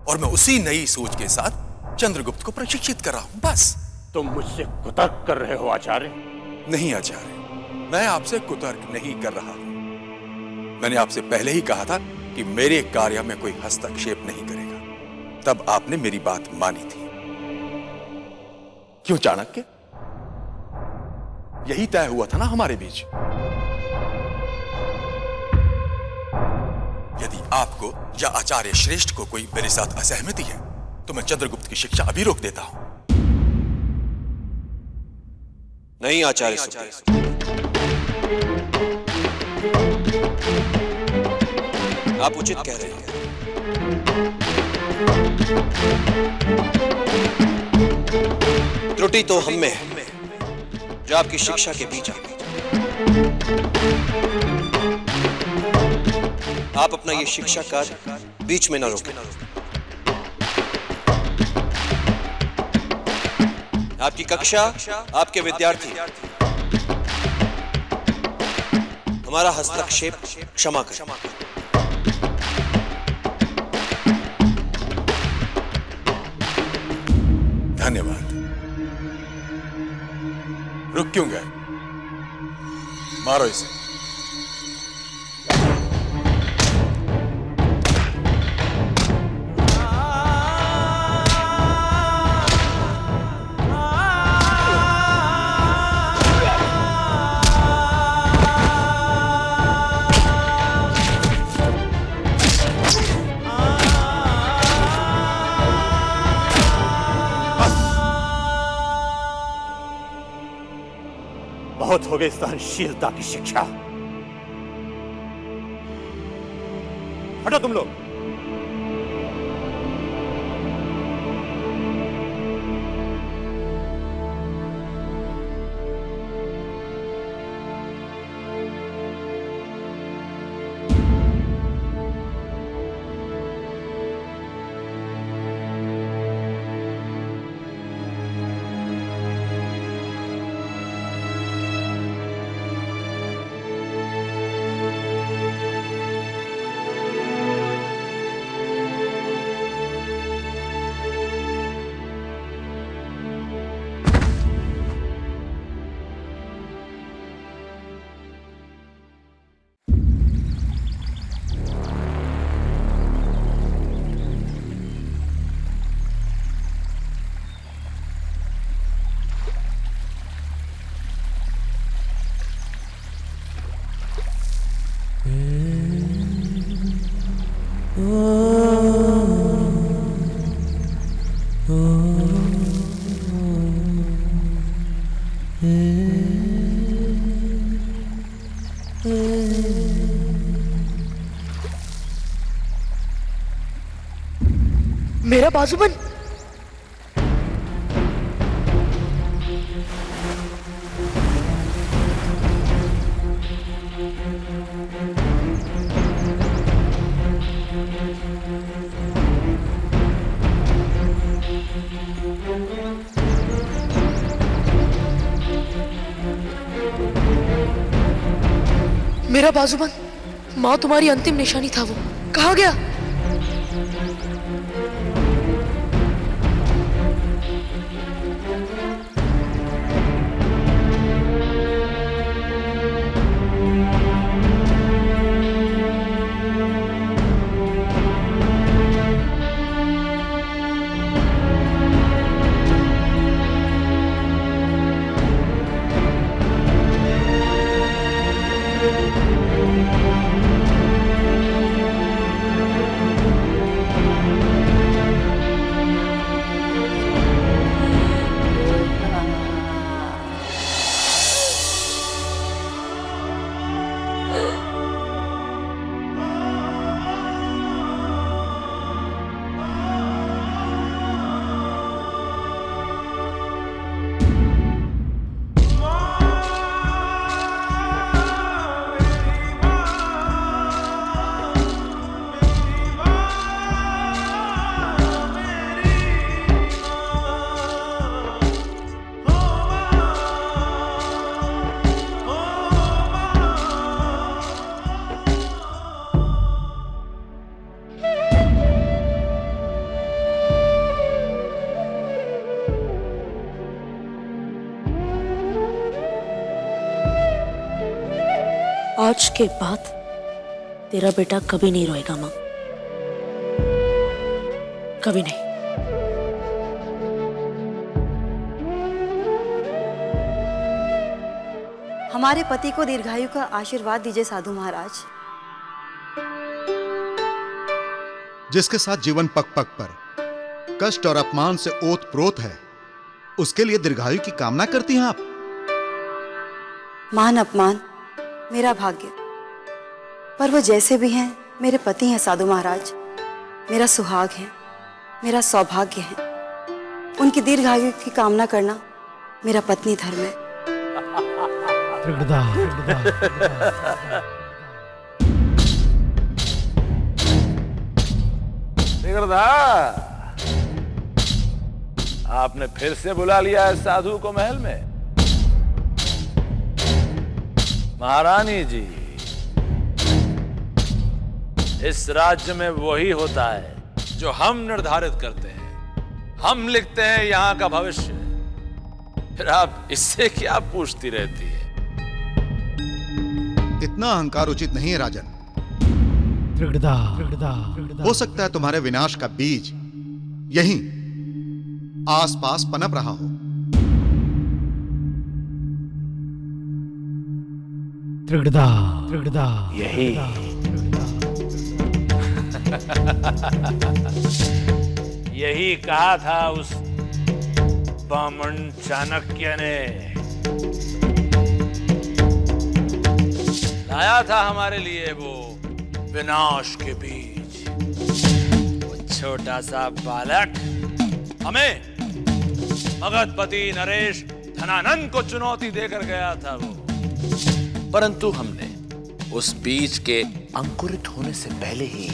और मैं उसी नई सोच के साथ चंद्रगुप्त को प्रशिक्षित कर रहा हूं, बस। तुम मुझसे कुतर्क कर रहे हो आचार्य? नहीं आचार्य, मैं आपसे कुतर्क नहीं कर रहा हूं। मैंने आपसे पहले ही कहा था कि मेरे कार्य में कोई हस्तक्षेप नहीं करेगा, तब आपने मेरी बात मानी थी। क्यों चाणक्य? यही तय हुआ था ना हमारे बीच। यदि आपको या आचार्य श्रेष्ठ को कोई मेरे साथ असहमति है तो मैं चंद्रगुप्त की शिक्षा अभी रोक देता हूं। नहीं आचार्य सुखदेव, आप उचित कह रहे हैं। त्रुटि तो हम में है जो आपकी शिक्षा के बीच आ गई। आप अपना ये शिक्षा कार्य बीच में न रोकें। आपकी कक्षा, आपके विद्यार्थी, हमारा हस्तक्षेप क्षमा करें। धन्यवाद। रुक क्यों गए? मारो इसे। बहुत हो गई सहनशीलता की शिक्षा। हटो तुम लोग। मेरा बाजूबंद। मेरा बाजूबंद, माँ तुम्हारी अंतिम निशानी था, वो कहाँ गया? आज के बाद तेरा बेटा कभी नहीं रोएगा माँ, कभी नहीं। हमारे पति को दीर्घायु का आशीर्वाद दीजिए साधु महाराज। जिसके साथ जीवन पग पग पर कष्ट और अपमान से ओत-प्रोत है, उसके लिए दीर्घायु की कामना करती हैं आप? मान अपमान मेरा भाग्य, पर वो जैसे भी हैं मेरे पति हैं साधु महाराज, मेरा सुहाग है, मेरा सौभाग्य है। उनकी दीर्घायु की कामना करना मेरा पत्नी धर्म है। त्रिगर्दा, आपने फिर से बुला लिया है साधु को महल में। महारानी जी, इस राज्य में वही होता है जो हम निर्धारित करते हैं। हम लिखते हैं यहाँ का भविष्य, फिर आप इससे क्या पूछती रहती है? इतना अहंकार उचित नहीं है राजन। हो सकता है तुम्हारे विनाश का बीज यहीं आसपास पनप रहा हो। यही यही कहा था उस बामन चाणक्य ने। लाया था हमारे लिए वो विनाश के बीज। वो छोटा सा बालक हमें मगधपति नरेश धनानंद को चुनौती देकर गया था वो, परंतु हमने उस बीज के अंकुरित होने से पहले ही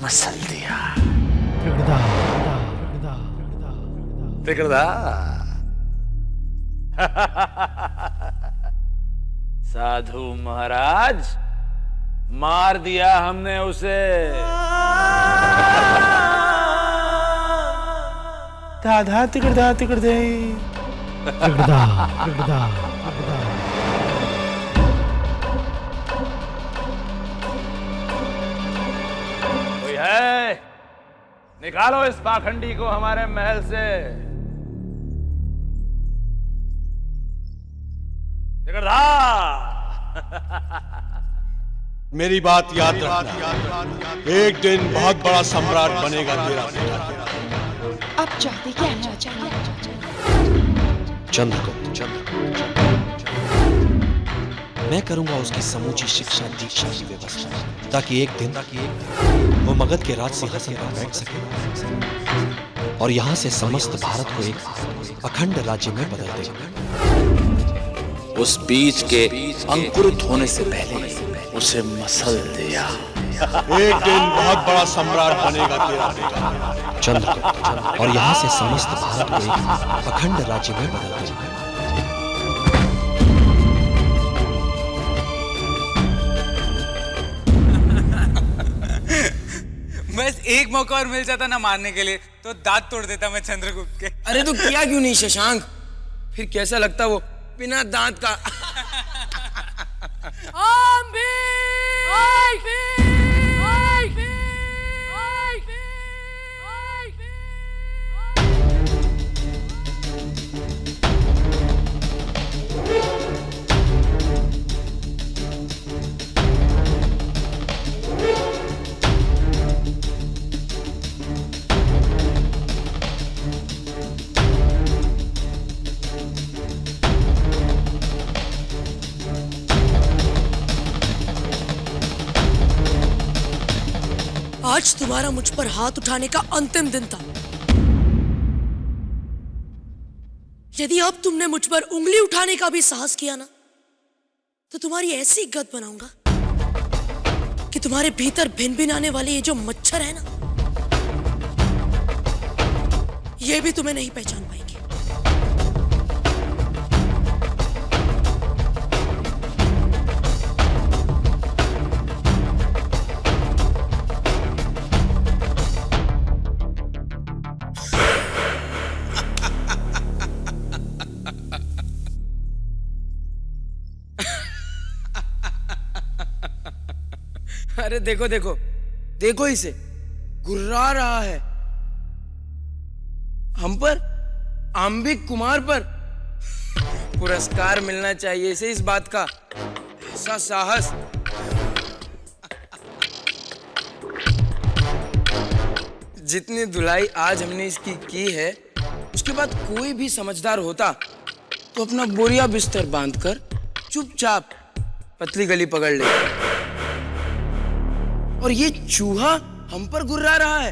मसल दिया। त्रिगर्दा, साधु महाराज, मार दिया हमने उसे। दादा त्रिगर्दा त्रिगर्दे। कोई है? निकालो इस पाखंडी को हमारे महल से। मेरी बात याद रखना, एक दिन बहुत बड़ा सम्राट बनेगा तेरा बेटा। आप चाहते क्या हैं आचार्य? चंद्रगुप्त, मैं करूंगा उसकी समूची शिक्षा दीक्षा की व्यवस्था, ताकि एक दिन वो मगध के राज सिंहासन पर बैठ सके और यहां से समस्त भारत को एक अखंड राज्य में बदल दे। उस बीज के अंकुरित होने से पहले उसे मसल दिया। एक दिन बहुत बड़ा सम्राट बनेगा तेरा बेटा चंद्रगुप्त, और यहां से समस्त भारत को एक अखंड राज्य में बदल दे। बस एक मौका और मिल जाता ना मारने के लिए तो दांत तोड़ देता मैं चंद्रगुप्त के। अरे तो किया क्यों नहीं शशांक? फिर कैसा लगता वो बिना दांत का? आज तुम्हारा मुझ पर हाथ उठाने का अंतिम दिन था। यदि अब तुमने मुझ पर उंगली उठाने का भी साहस किया ना, तो तुम्हारी ऐसी गत बनाऊंगा कि तुम्हारे भीतर भिन भिन आने वाले ये जो मच्छर है ना, ये भी तुम्हें नहीं पहचान पाएंगे। अरे देखो देखो देखो, इसे गुर्रा रहा है। हम पर, आंबिक कुमार पर पुरस्कार मिलना चाहिए इसे, इस बात का। ऐसा साहस! जितनी धुलाई आज हमने इसकी की है, उसके बाद कोई भी समझदार होता तो अपना बोरिया बिस्तर बांधकर चुपचाप पतली गली पकड़ ले। और ये चूहा हम पर गुर्रा रहा है।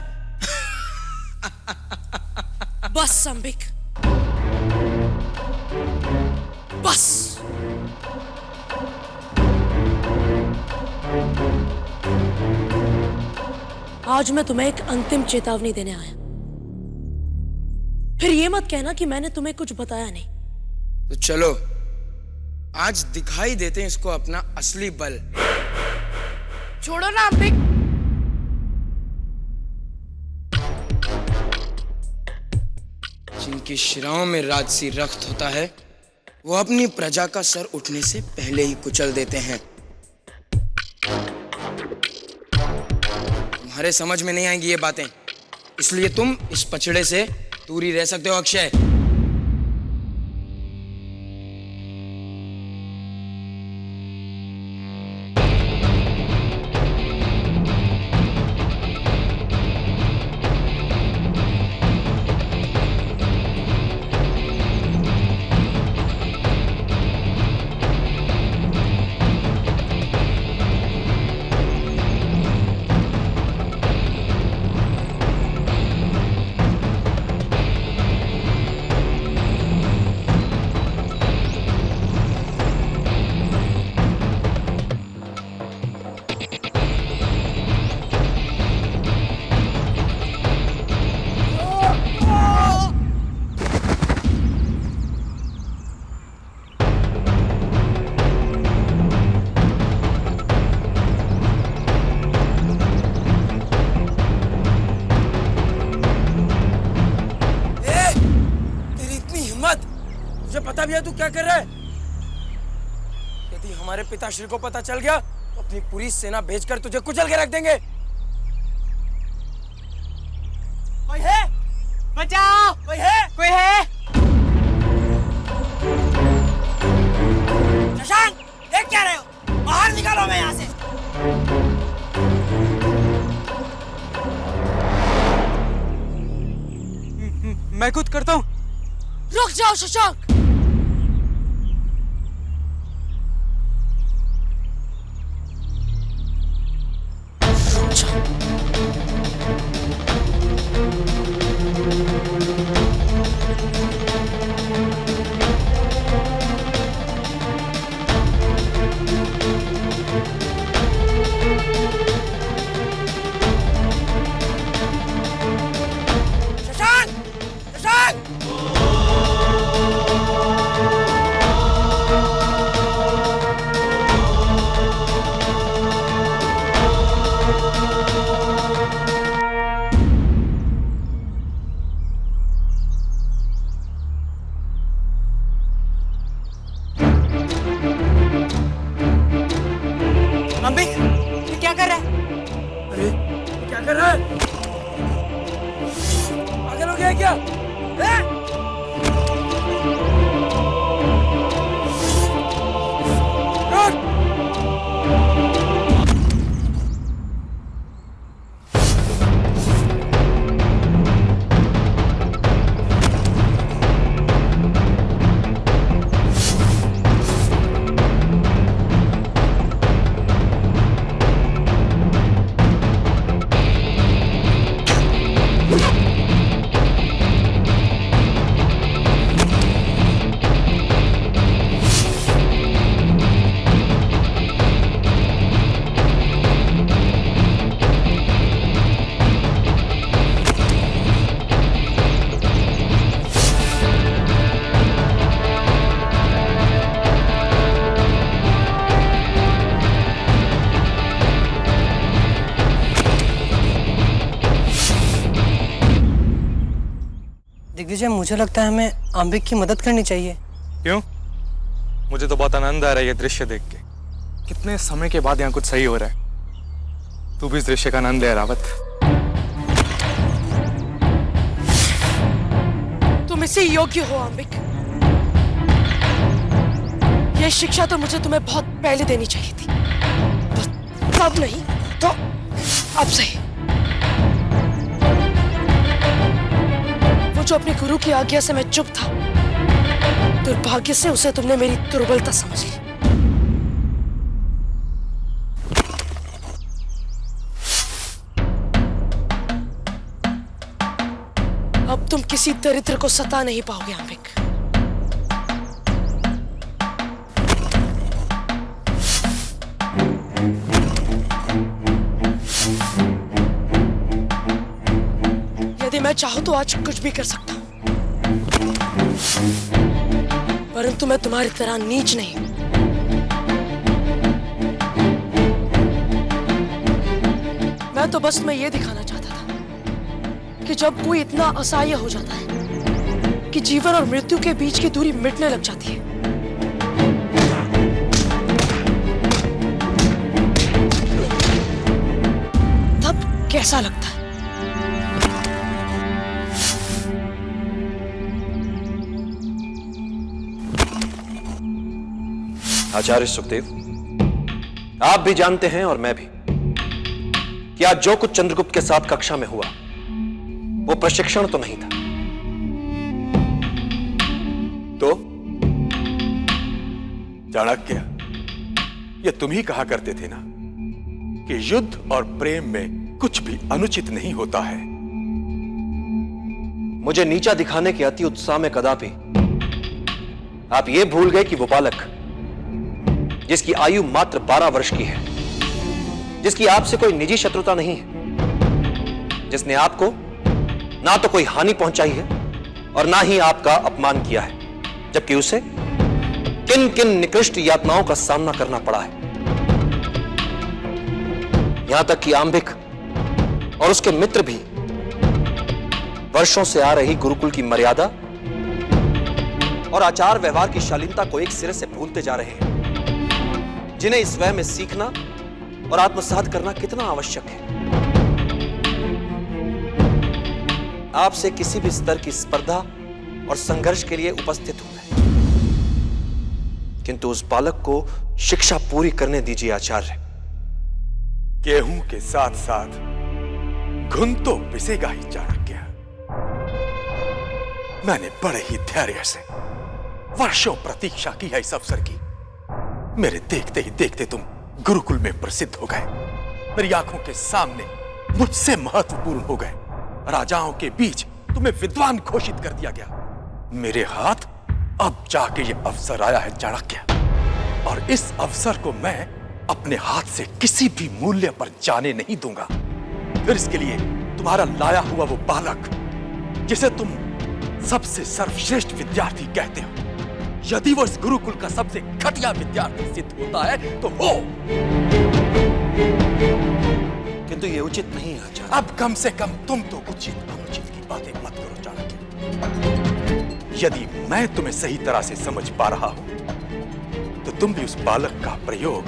बस अंबिक, बस। आज मैं तुम्हें एक अंतिम चेतावनी देने आया। फिर ये मत कहना कि मैंने तुम्हें कुछ बताया नहीं। तो चलो आज दिखाई देते हैं इसको अपना असली बल। छोड़ो ना अंबिक। जिनकी शिराओं में राजसी रक्त होता है, वो अपनी प्रजा का सर उठने से पहले ही कुचल देते हैं। तुम्हारे समझ में नहीं आएंगी ये बातें, इसलिए तुम इस पचड़े से दूर ही रह सकते हो अक्षय। पता भी है तू क्या कर रहा है? यदि हमारे पिताश्री को पता चल गया तो अपनी पूरी सेना भेजकर तुझे कुचल के रख देंगे। कोई है? बचाओ! कोई है? कोई है? शशांक, देख क्या रहे हो? बाहर निकालो मैं यहाँ से। मैं खुद करता हूँ। रुक जाओ शशांक। दिग्विजय, मुझे लगता है हमें अंबिक की मदद करनी चाहिए। क्यों? मुझे तो बहुत आनंद आ रहा है ये दृश्य देख के। कितने समय के बाद यहाँ कुछ सही हो रहा है। तू भी इस दृश्य का आनंद ले रावत। तुम इसे योग्य हो अंबिक। यह शिक्षा तो मुझे तुम्हें बहुत पहले देनी चाहिए थी, तब नहीं तो अब सही। वो जो अपने गुरु की आज्ञा से मैं चुप था, दुर्भाग्य से उसे तुमने मेरी दुर्बलता समझ ली। अब तुम किसी दरिद्र को सता नहीं पाओगे अंबिक। यदि मैं चाहूं तो आज कुछ भी कर सकता हूं, परंतु मैं तुम्हारी तरह नीच नहीं। मैं तो बस ये दिखाना चाहता था कि जब कोई इतना असहाय हो जाता है कि जीवन और मृत्यु के बीच की दूरी मिटने लग जाती है, तब कैसा लगता है। आचार्य सुखदेव, आप भी जानते हैं और मैं भी कि आज जो कुछ चंद्रगुप्त के साथ कक्षा में हुआ वो प्रशिक्षण तो नहीं था। तो चाणक्य, ये तुम ही कहा करते थे ना कि युद्ध और प्रेम में कुछ भी अनुचित नहीं होता है। मुझे नीचा दिखाने के अति उत्साह में कदापि आप ये भूल गए कि वो बालक जिसकी आयु मात्र 12 वर्ष की है, जिसकी आपसे कोई निजी शत्रुता नहीं है, जिसने आपको ना तो कोई हानि पहुंचाई है और ना ही आपका अपमान किया है, जबकि उसे किन किन निकृष्ट यातनाओं का सामना करना पड़ा है। यहां तक कि आंबिक और उसके मित्र भी वर्षों से आ रही गुरुकुल की मर्यादा और आचार व्यवहार की शालीनता को एक सिरे से भूलते जा रहे हैं, जिन्हें इस वय में सीखना और आत्मसात करना कितना आवश्यक है। आपसे किसी भी स्तर की स्पर्धा और संघर्ष के लिए उपस्थित हूं मैं, किंतु उस बालक को शिक्षा पूरी करने दीजिए आचार्य। गेहूं के साथ साथ घुन तो पिसेगा ही चाणक्य। मैंने बड़े ही धैर्य से वर्षों प्रतीक्षा की है इस अवसर की। मेरे देखते ही देखते तुम गुरुकुल में प्रसिद्ध हो गए, मेरी आंखों के सामने मुझसे महत्वपूर्ण हो गए। राजाओं के बीच तुम्हें विद्वान घोषित कर दिया गया। मेरे हाथ अब जाके ये अवसर आया है चाणक्य, और इस अवसर को मैं अपने हाथ से किसी भी मूल्य पर जाने नहीं दूंगा। फिर इसके लिए तुम्हारा लाया हुआ वो बालक, जिसे तुम सबसे सर्वश्रेष्ठ विद्यार्थी कहते हो, यदि वो इस गुरुकुल का सबसे घटिया विद्यार्थी सिद्ध होता है तो हो। किंतु ये उचित नहीं है आचार्य। अब कम से कम तुम तो उचित अनुचित की बातें मत करो चाणक्य। यदि मैं तुम्हें सही तरह से समझ पा रहा हूं, तो तुम भी उस बालक का प्रयोग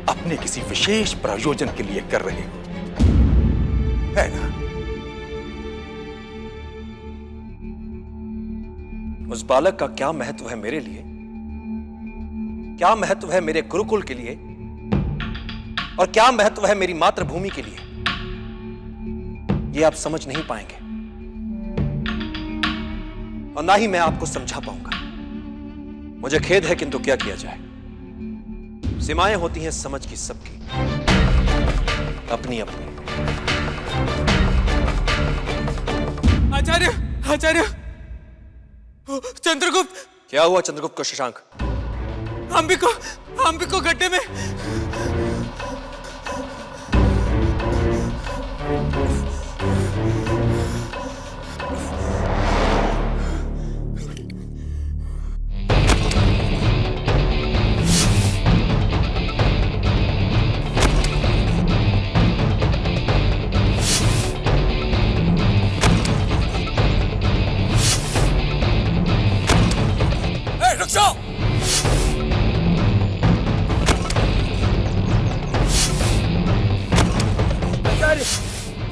अपने किसी विशेष प्रयोजन के लिए कर रहे हो, है ना? उस बालक का क्या महत्व है मेरे लिए, क्या महत्व है मेरे गुरुकुल के लिए, और क्या महत्व है मेरी मातृभूमि के लिए, ये आप समझ नहीं पाएंगे, और ना ही मैं आपको समझा पाऊंगा। मुझे खेद है, किंतु क्या किया जाए। सीमाएं होती हैं समझ की सबकी, अपनी अपनी। आचार्य, आचार्य, चंद्रगुप्त। क्या हुआ चंद्रगुप्त को शशांक? हम भी को गड्ढे में। रुक जाओ।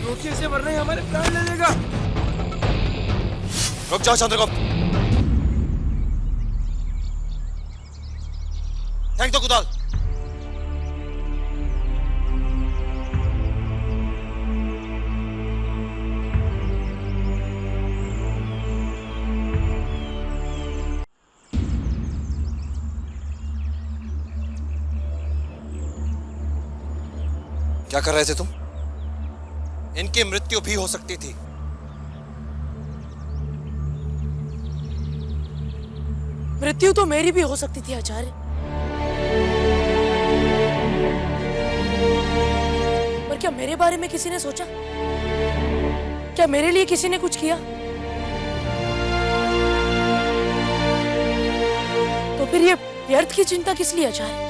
रोकिए इसे, वरना ही हमारे प्राण ले लेगा। रुक जाओ चंद्रगुप्त। फेंक दो कुदाल। क्या कर रहे थे तुम? इनकी मृत्यु भी हो सकती थी। मृत्यु तो मेरी भी हो सकती थी आचार्य, पर क्या मेरे बारे में किसी ने सोचा? क्या मेरे लिए किसी ने कुछ किया? तो फिर ये व्यर्थ की चिंता किस लिए आचार्य?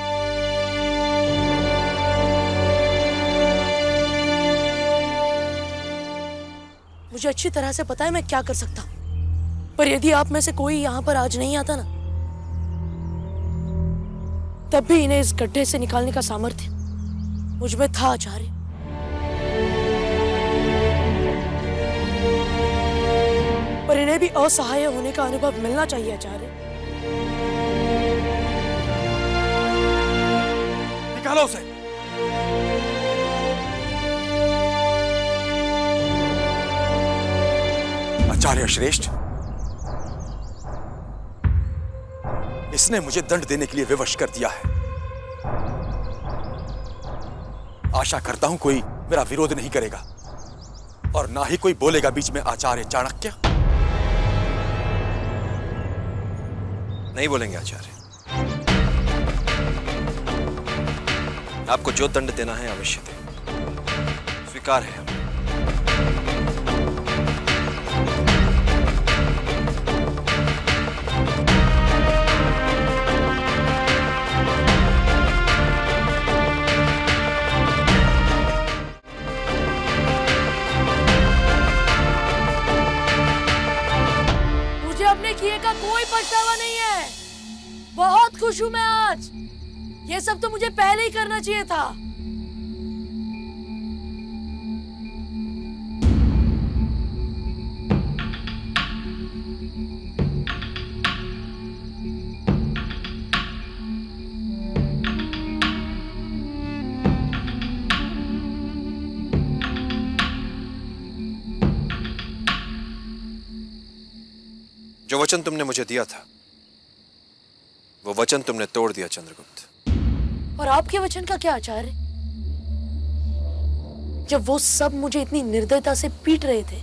मुझे अच्छी तरह से पता है मैं क्या कर सकता हूं, पर यदि आप में से कोई यहां पर आज नहीं आता ना, तब भी इन्हें इस गड्ढे से निकालने का सामर्थ्य मुझ में था आचार्य। पर इन्हें भी असहाय होने का अनुभव मिलना चाहिए आचार्य। निकालो उसे। आचार्य श्रेष्ठ, इसने मुझे दंड देने के लिए विवश कर दिया है। आशा करता हूं कोई मेरा विरोध नहीं करेगा, और ना ही कोई बोलेगा बीच में आचार्य चाणक्य। नहीं बोलेंगे आचार्य। आपको जो दंड देना है अवश्य दें, स्वीकार है। मुझे अपने किए का कोई पछतावा नहीं है। बहुत खुश हूं मैं आज। ये सब तो मुझे पहले ही करना चाहिए था। जो वचन तुमने मुझे दिया था वो वचन तुमने तोड़ दिया चंद्रगुप्त। और आपके वचन का क्या आचार्य? जब वो सब मुझे इतनी निर्दयता से पीट रहे थे,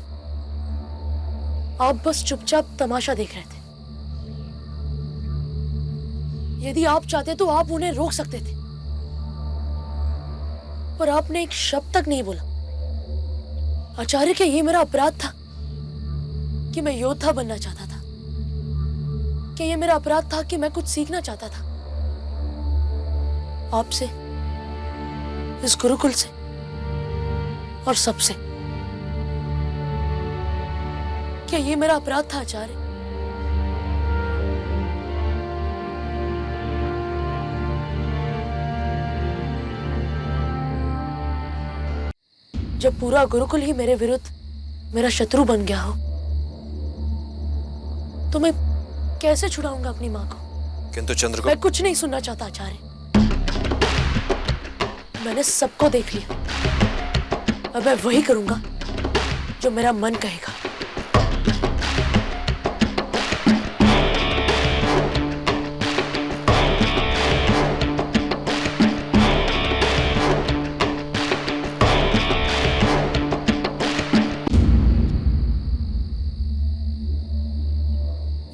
आप बस चुपचाप तमाशा देख रहे थे। यदि आप चाहते तो आप उन्हें रोक सकते थे, पर आपने एक शब्द तक नहीं बोला। आचार्य, क्या ये मेरा अपराध था कि मैं योद्धा बनना चाहता था? क्या ये मेरा अपराध था कि मैं कुछ सीखना चाहता था आपसे, इस गुरुकुल से और सबसे? क्या ये मेरा अपराध था आचार्य? जब पूरा गुरुकुल ही मेरे विरुद्ध मेरा शत्रु बन गया हो, तो मैं कैसे छुड़ाऊंगा अपनी माँ को? किंतु चंद्रगुप्त, मैं कुछ नहीं सुनना चाहता आचार्य। मैंने सबको देख लिया। अब मैं वही करूंगा जो मेरा मन कहेगा।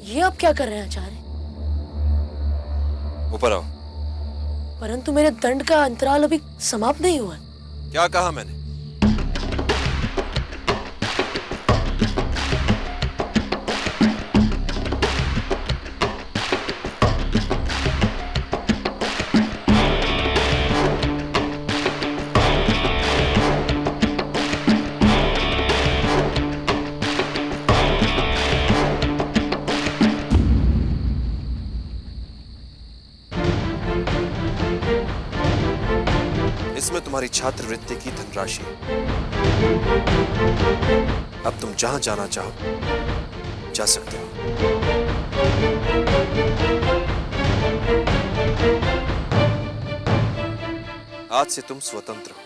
ये आप क्या कर रहे हैं आचार्य? ऊपर आओ। परंतु मेरे दंड का अंतराल अभी समाप्त नहीं हुआ। क्या कहा मैंने? इसमें तुम्हारी छात्रवृत्ति की धनराशि। अब तुम जहां जाना चाहो जा सकते हो। आज से तुम स्वतंत्र हो।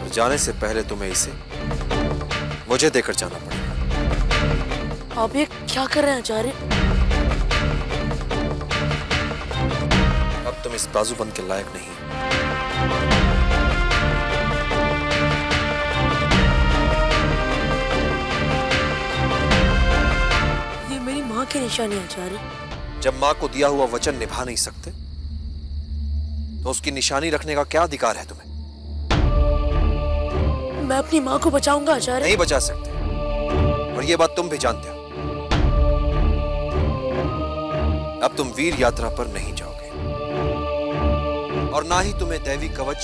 और जाने से पहले तुम्हें इसे मुझे देकर जाना पड़ेगा। आप ये क्या कर रहे हैं आचार्य? अब तुम इस बाजूबंद के लायक नहीं। ये मेरी माँ की निशानी है आचार्य। जब माँ को दिया हुआ वचन निभा नहीं सकते तो उसकी निशानी रखने का क्या अधिकार है तुम्हें? मैं अपनी माँ को बचाऊंगा आचार्य। नहीं बचा सकते, और ये बात तुम भी जानते हो। अब तुम वीर यात्रा पर नहीं जाओगे, और ना ही तुम्हें दैवी कवच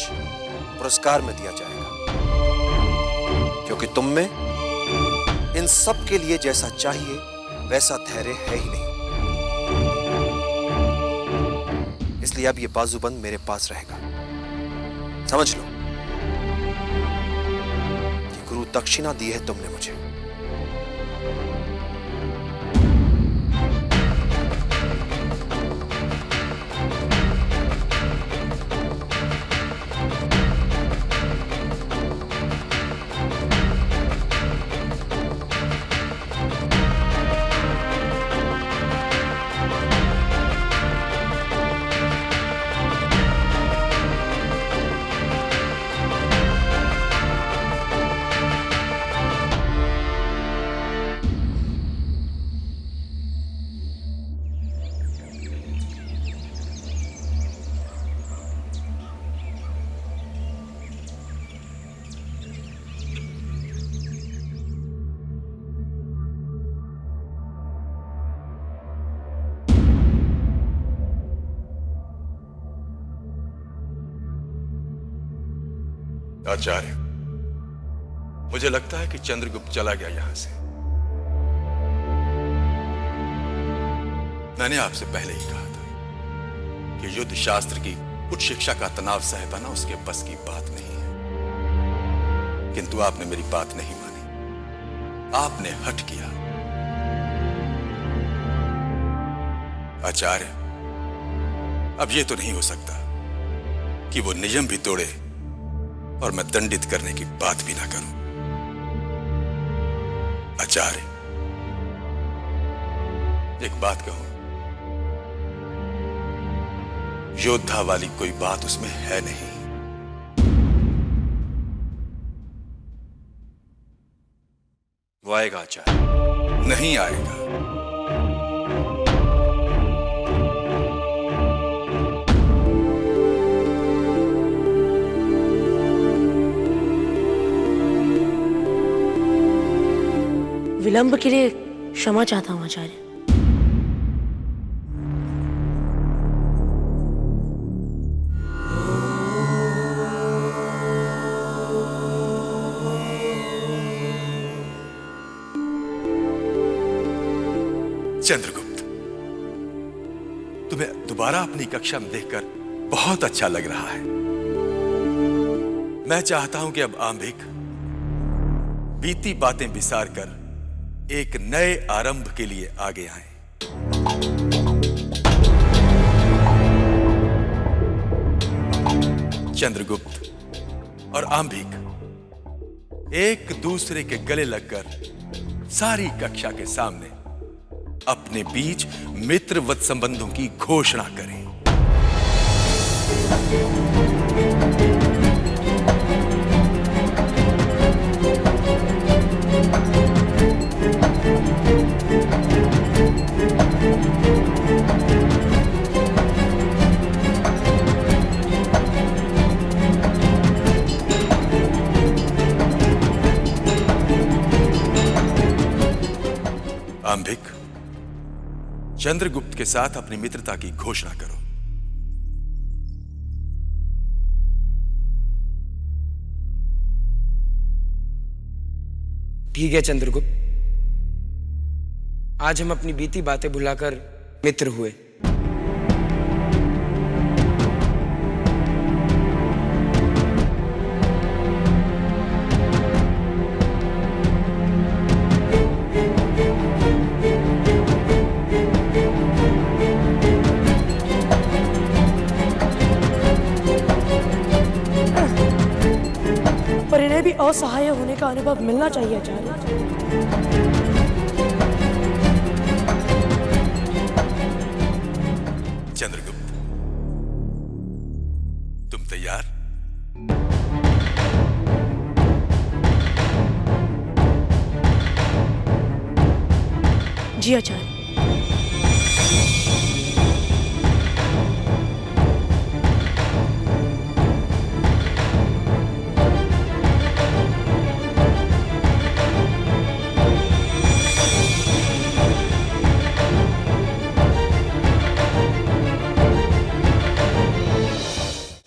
पुरस्कार में दिया जाएगा, क्योंकि तुम में इन सब के लिए जैसा चाहिए वैसा धैर्य है ही नहीं। इसलिए अब ये बाजूबंद मेरे पास रहेगा। समझ लो, गुरु दक्षिणा दी है तुमने मुझे। आचार्य, मुझे लगता है कि चंद्रगुप्त चला गया यहां से। मैंने आपसे पहले ही कहा था कि युद्ध शास्त्र की उच्च शिक्षा का तनाव सह पाना उसके बस की बात नहीं है, किंतु आपने मेरी बात नहीं मानी। आपने हठ किया। आचार्य, अब ये तो नहीं हो सकता कि वो नियम भी तोड़े और मैं दंडित करने की बात भी ना करूं। आचार्य, एक बात कहूं, योद्धा वाली कोई बात उसमें है नहीं। वो आएगा आचार्य। नहीं आएगा। विलंब के लिए क्षमा चाहता हूं आचार्य। चंद्रगुप्त, तुम्हें दोबारा अपनी कक्षा में देखकर बहुत अच्छा लग रहा है। मैं चाहता हूं कि अब आंभिक बीती बातें बिसार कर एक नए आरंभ के लिए आगे आए। चंद्रगुप्त और आंभिक एक दूसरे के गले लगकर सारी कक्षा के सामने अपने बीच मित्रवत संबंधों की घोषणा करें। आंभिक, चंद्रगुप्त के साथ अपनी मित्रता की घोषणा करो। ठीक है चंद्रगुप्त, आज हम अपनी बीती बातें भुलाकर मित्र हुए। पर इन्हें भी असहाय होने का अनुभव मिलना चाहिए आचार्य। चंद्रगुप्त, तुम तैयार? जी आचार्य।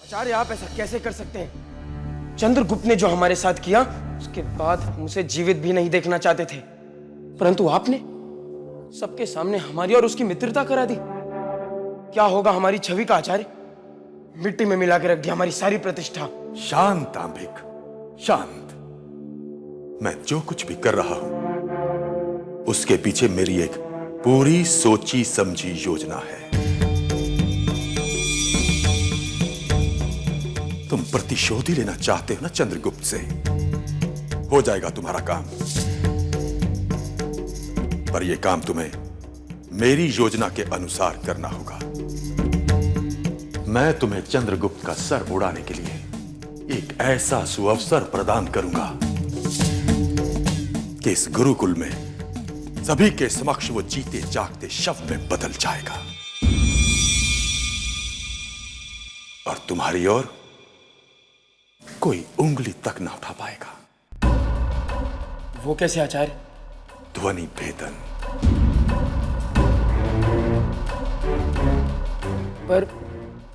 आचार्य, आप ऐसा कैसे कर सकते हैं? चंद्रगुप्त ने जो हमारे साथ किया, उसके बाद हम उसे जीवित भी नहीं देखना चाहते थे, परंतु आपने सबके सामने हमारी और उसकी मित्रता करा दी। क्या होगा हमारी छवि का आचार्य? मिट्टी में मिला के रख दिया हमारी सारी प्रतिष्ठा। शांत आंभिक, शांत। मैं जो कुछ भी कर रहा हूं उसके पीछे मेरी एक पूरी सोची समझी योजना है। तुम प्रतिशोध ही लेना चाहते हो ना चंद्रगुप्त से? हो जाएगा तुम्हारा काम, पर यह काम तुम्हें मेरी योजना के अनुसार करना होगा। मैं तुम्हें चंद्रगुप्त का सर उड़ाने के लिए एक ऐसा सुअवसर प्रदान करूंगा कि इस गुरुकुल में सभी के समक्ष वो जीते जागते शव में बदल जाएगा और तुम्हारी ओर कोई उंगली तक ना उठा पाएगा। वो कैसे आचार्य? ध्वनि भेदन। पर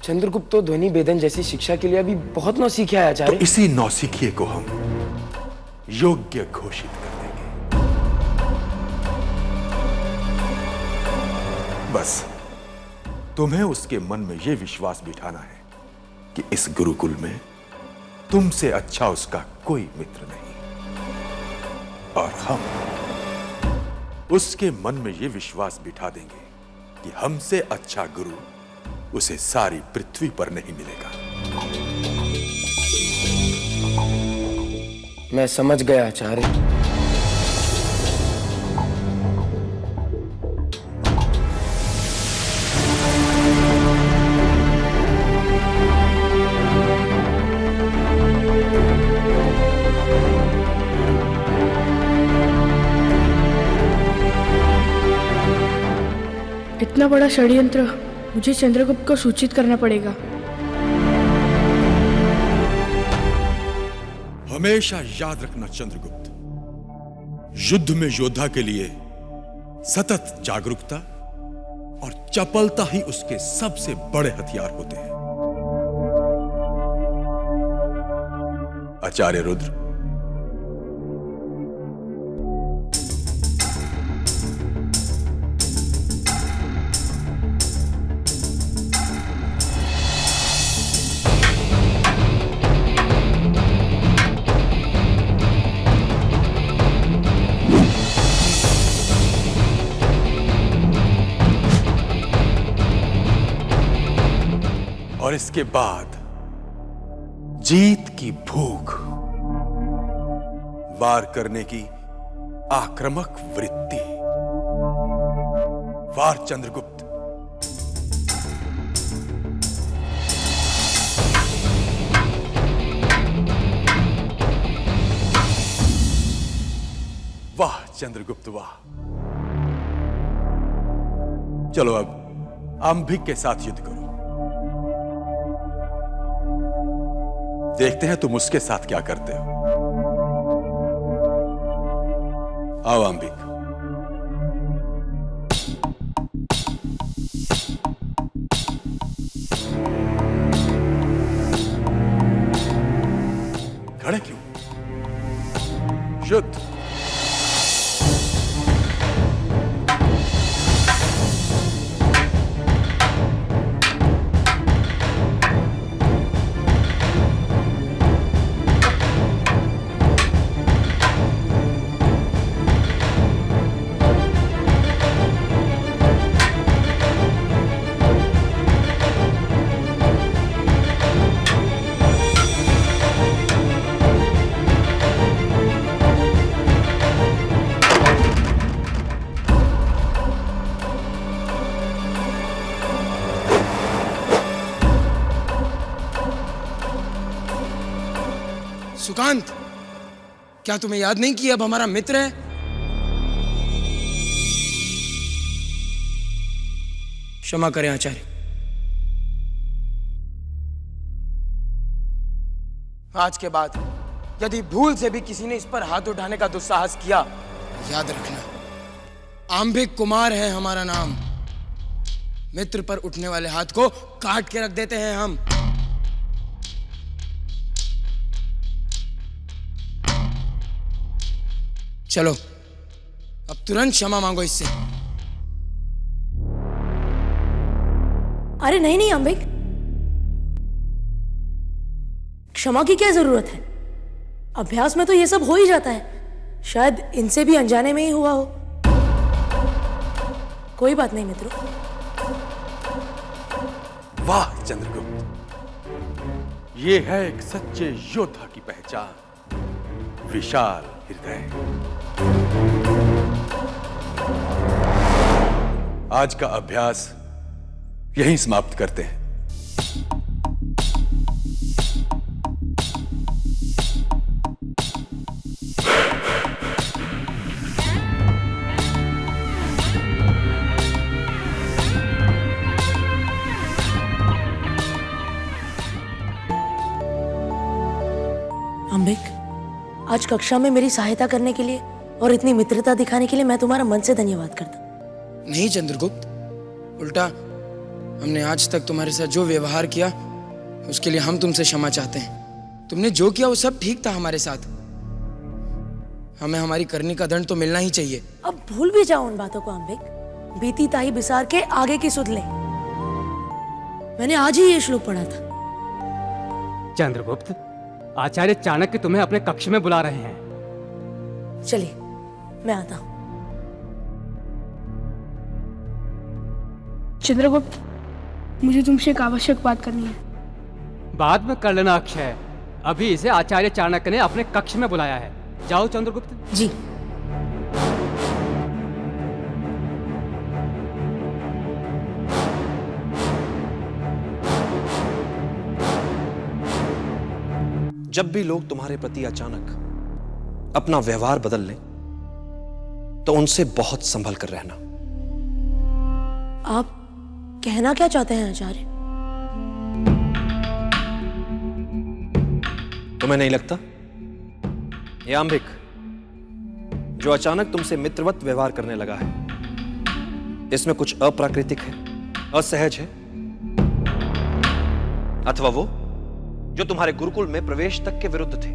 चंद्रगुप्त तो ध्वनि भेदन जैसी शिक्षा के लिए अभी बहुत नौसिखिया है आचार्य। तो इसी नौसिखिए को हम योग्य घोषित कर देंगे। बस तुम्हें उसके मन में यह विश्वास बिठाना है कि इस गुरुकुल में तुमसे अच्छा उसका कोई मित्र नहीं, और हम उसके मन में यह विश्वास बिठा देंगे कि हमसे अच्छा गुरु उसे सारी पृथ्वी पर नहीं मिलेगा। मैं समझ गया आचार्य। इतना बड़ा षड्यंत्र मुझे चंद्रगुप्त को सूचित करना पड़ेगा। हमेशा याद रखना चंद्रगुप्त, युद्ध में योद्धा के लिए सतत जागरूकता और चपलता ही उसके सबसे बड़े हथियार होते हैं। आचार्य रुद्र, और इसके बाद जीत की भूख, वार करने की आक्रामक वृत्ति। वार चंद्रगुप्त। वाह चंद्रगुप्त वाह। चलो अब अंबिक के साथ युद्ध करो। देखते हैं तुम उसके साथ क्या करते हो। आओ अंबिक। खड़े क्यों? युद्ध। सुकांत, क्या तुम्हें याद नहीं कि अब हमारा मित्र है? क्षमा करें आचार्य। आज के बाद यदि भूल से भी किसी ने इस पर हाथ उठाने का दुस्साहस किया, याद रखना, आंबिक कुमार है हमारा नाम। मित्र पर उठने वाले हाथ को काट के रख देते हैं हम। चलो अब तुरंत क्षमा मांगो इससे। अरे नहीं नहीं अंबिक, क्षमा की क्या जरूरत है? अभ्यास में तो ये सब हो ही जाता है। शायद इनसे भी अनजाने में ही हुआ हो। कोई बात नहीं मित्रों। वाह चंद्रगुप्त, ये है एक सच्चे योद्धा की पहचान, विशाल हृदय। आज का अभ्यास यहीं समाप्त करते हैं। अंबिक, आज कक्षा में मेरी सहायता करने के लिए और इतनी मित्रता दिखाने के लिए मैं तुम्हारा मन से धन्यवाद करता हूं। नहीं चंद्रगुप्त, उल्टा हमने आज तक तुम्हारे साथ जो व्यवहार किया उसके लिए हम तुमसे क्षमा चाहते हैं। तुमने जो किया वो सब ठीक था हमारे साथ। हमें हमारी करनी का दंड तो मिलना ही चाहिए। अब भूल भी जाओ उन बातों को अंबिक। बीती ताई बिसार के आगे की सुध ले। मैंने आज ही ये श्लोक पढ़ा था। चंद्रगुप्त, आचार्य चाणक्य तुम्हें अपने कक्ष में बुला रहे हैं। चलिए मैं आता हूं। चंद्रगुप्त, मुझे तुमसे एक आवश्यक बात करनी है। बाद में कर लेना अक्षय, अभी इसे आचार्य चाणक्य ने अपने कक्ष में बुलाया है। जाओ चंद्रगुप्त जी। जब भी लोग तुम्हारे प्रति अचानक अपना व्यवहार बदल लें तो उनसे बहुत संभल कर रहना। आप कहना क्या चाहते हैं आचार्य? तुम्हें नहीं लगता ये आंबिक जो अचानक तुमसे मित्रवत व्यवहार करने लगा है, इसमें कुछ अप्राकृतिक है, असहज है? अथवा वो जो तुम्हारे गुरुकुल में प्रवेश तक के विरुद्ध थे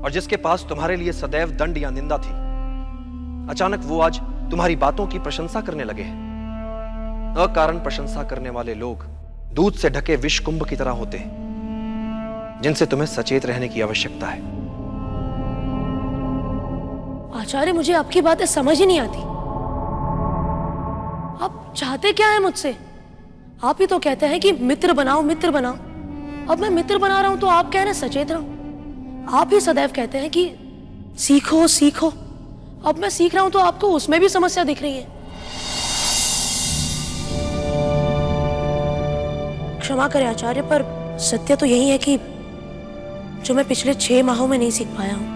और जिसके पास तुम्हारे लिए सदैव दंड या निंदा थी, अचानक वो आज तुम्हारी बातों की प्रशंसा करने लगे हैं। अकारण प्रशंसा करने वाले लोग दूध से ढके विष कुंभ की तरह होते हैं, जिनसे तुम्हें सचेत रहने की आवश्यकता है। आचार्य, मुझे आपकी बातें समझ ही नहीं आती। आप चाहते क्या है मुझसे? आप ही तो कहते हैं कि मित्र बनाओ, मित्र बनाओ। अब मैं मित्र बना रहा हूं तो आप कह रहे हैं सचेत रहो। आप ही सदैव कहते हैं कि सीखो सीखो। अब मैं सीख रहा हूं तो आपको उसमें भी समस्या दिख रही है। क्षमा करें आचार्य, पर सत्य तो यही है कि जो मैं पिछले 6 माहों में नहीं सीख पाया हूं,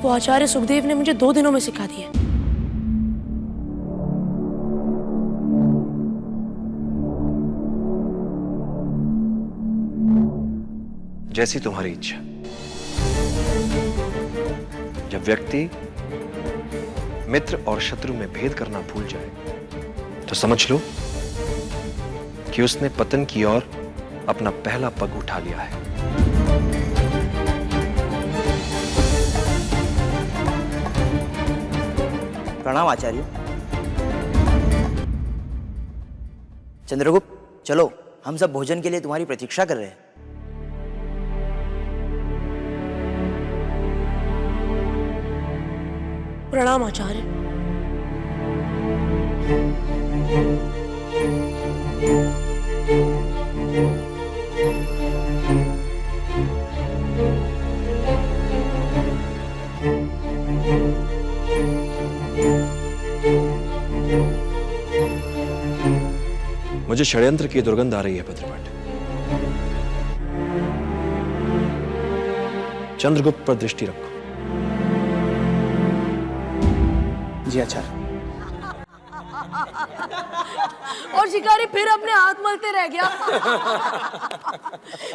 वो आचार्य सुखदेव ने मुझे 2 दिनों में सिखा दिया। जैसी तुम्हारी इच्छा। जब व्यक्ति मित्र और शत्रु में भेद करना भूल जाए तो समझ लो कि उसने पतन की ओर अपना पहला पग उठा लिया है। प्रणाम आचार्य। चंद्रगुप्त, चलो, हम सब भोजन के लिए तुम्हारी प्रतीक्षा कर रहे हैं। प्रणाम आचार्य। मुझे षड्यंत्र की दुर्गंध आ रही है भद्रभट। चंद्रगुप्त पर दृष्टि रखो। जी आचार्य। और शिकारी फिर अपने हाथ मलते रह गया।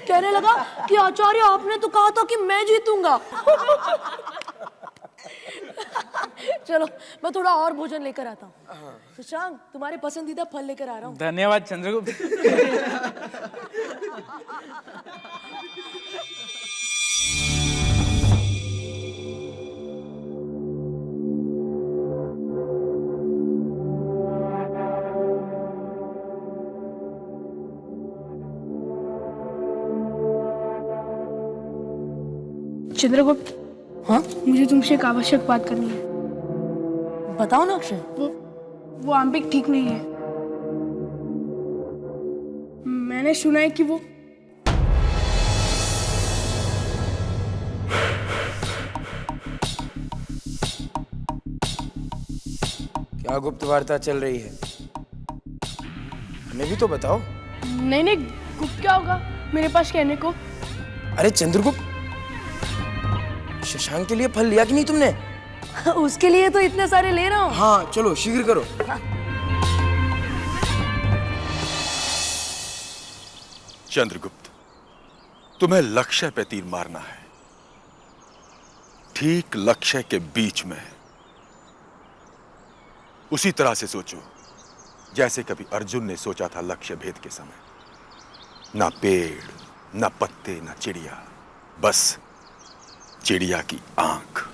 कहने लगा कि आचार्य, आपने तो कहा था कि मैं जीतूंगा। चलो, मैं थोड़ा और भोजन लेकर आता हूँ। शशांक, तुम्हारे पसंदीदा फल लेकर आ रहा हूँ। धन्यवाद चंद्रगुप्त। चंद्रगुप्त, हाँ, मुझे तुमसे एक आवश्यक बात करनी है। बताओ ना अक्षय। वो आंबिक ठीक नहीं है। मैंने सुना है कि वो क्या गुप्त वार्ता चल रही है? हमें भी तो बताओ। नहीं, गुप्त क्या होगा मेरे पास कहने को? अरे चंद्रगुप्त, शशांक के लिए फल लिया कि नहीं तुमने? उसके लिए तो इतने सारे ले रहा हूँ। हाँ, चलो शीघ्र करो। चंद्रगुप्त, तुम्हें लक्ष्य पे तीर मारना है, ठीक लक्ष्य के बीच में। उसी तरह से सोचो जैसे कभी अर्जुन ने सोचा था लक्ष्य भेद के समय। ना पेड़, ना पत्ते, ना चिड़िया, बस चिड़िया की आंख।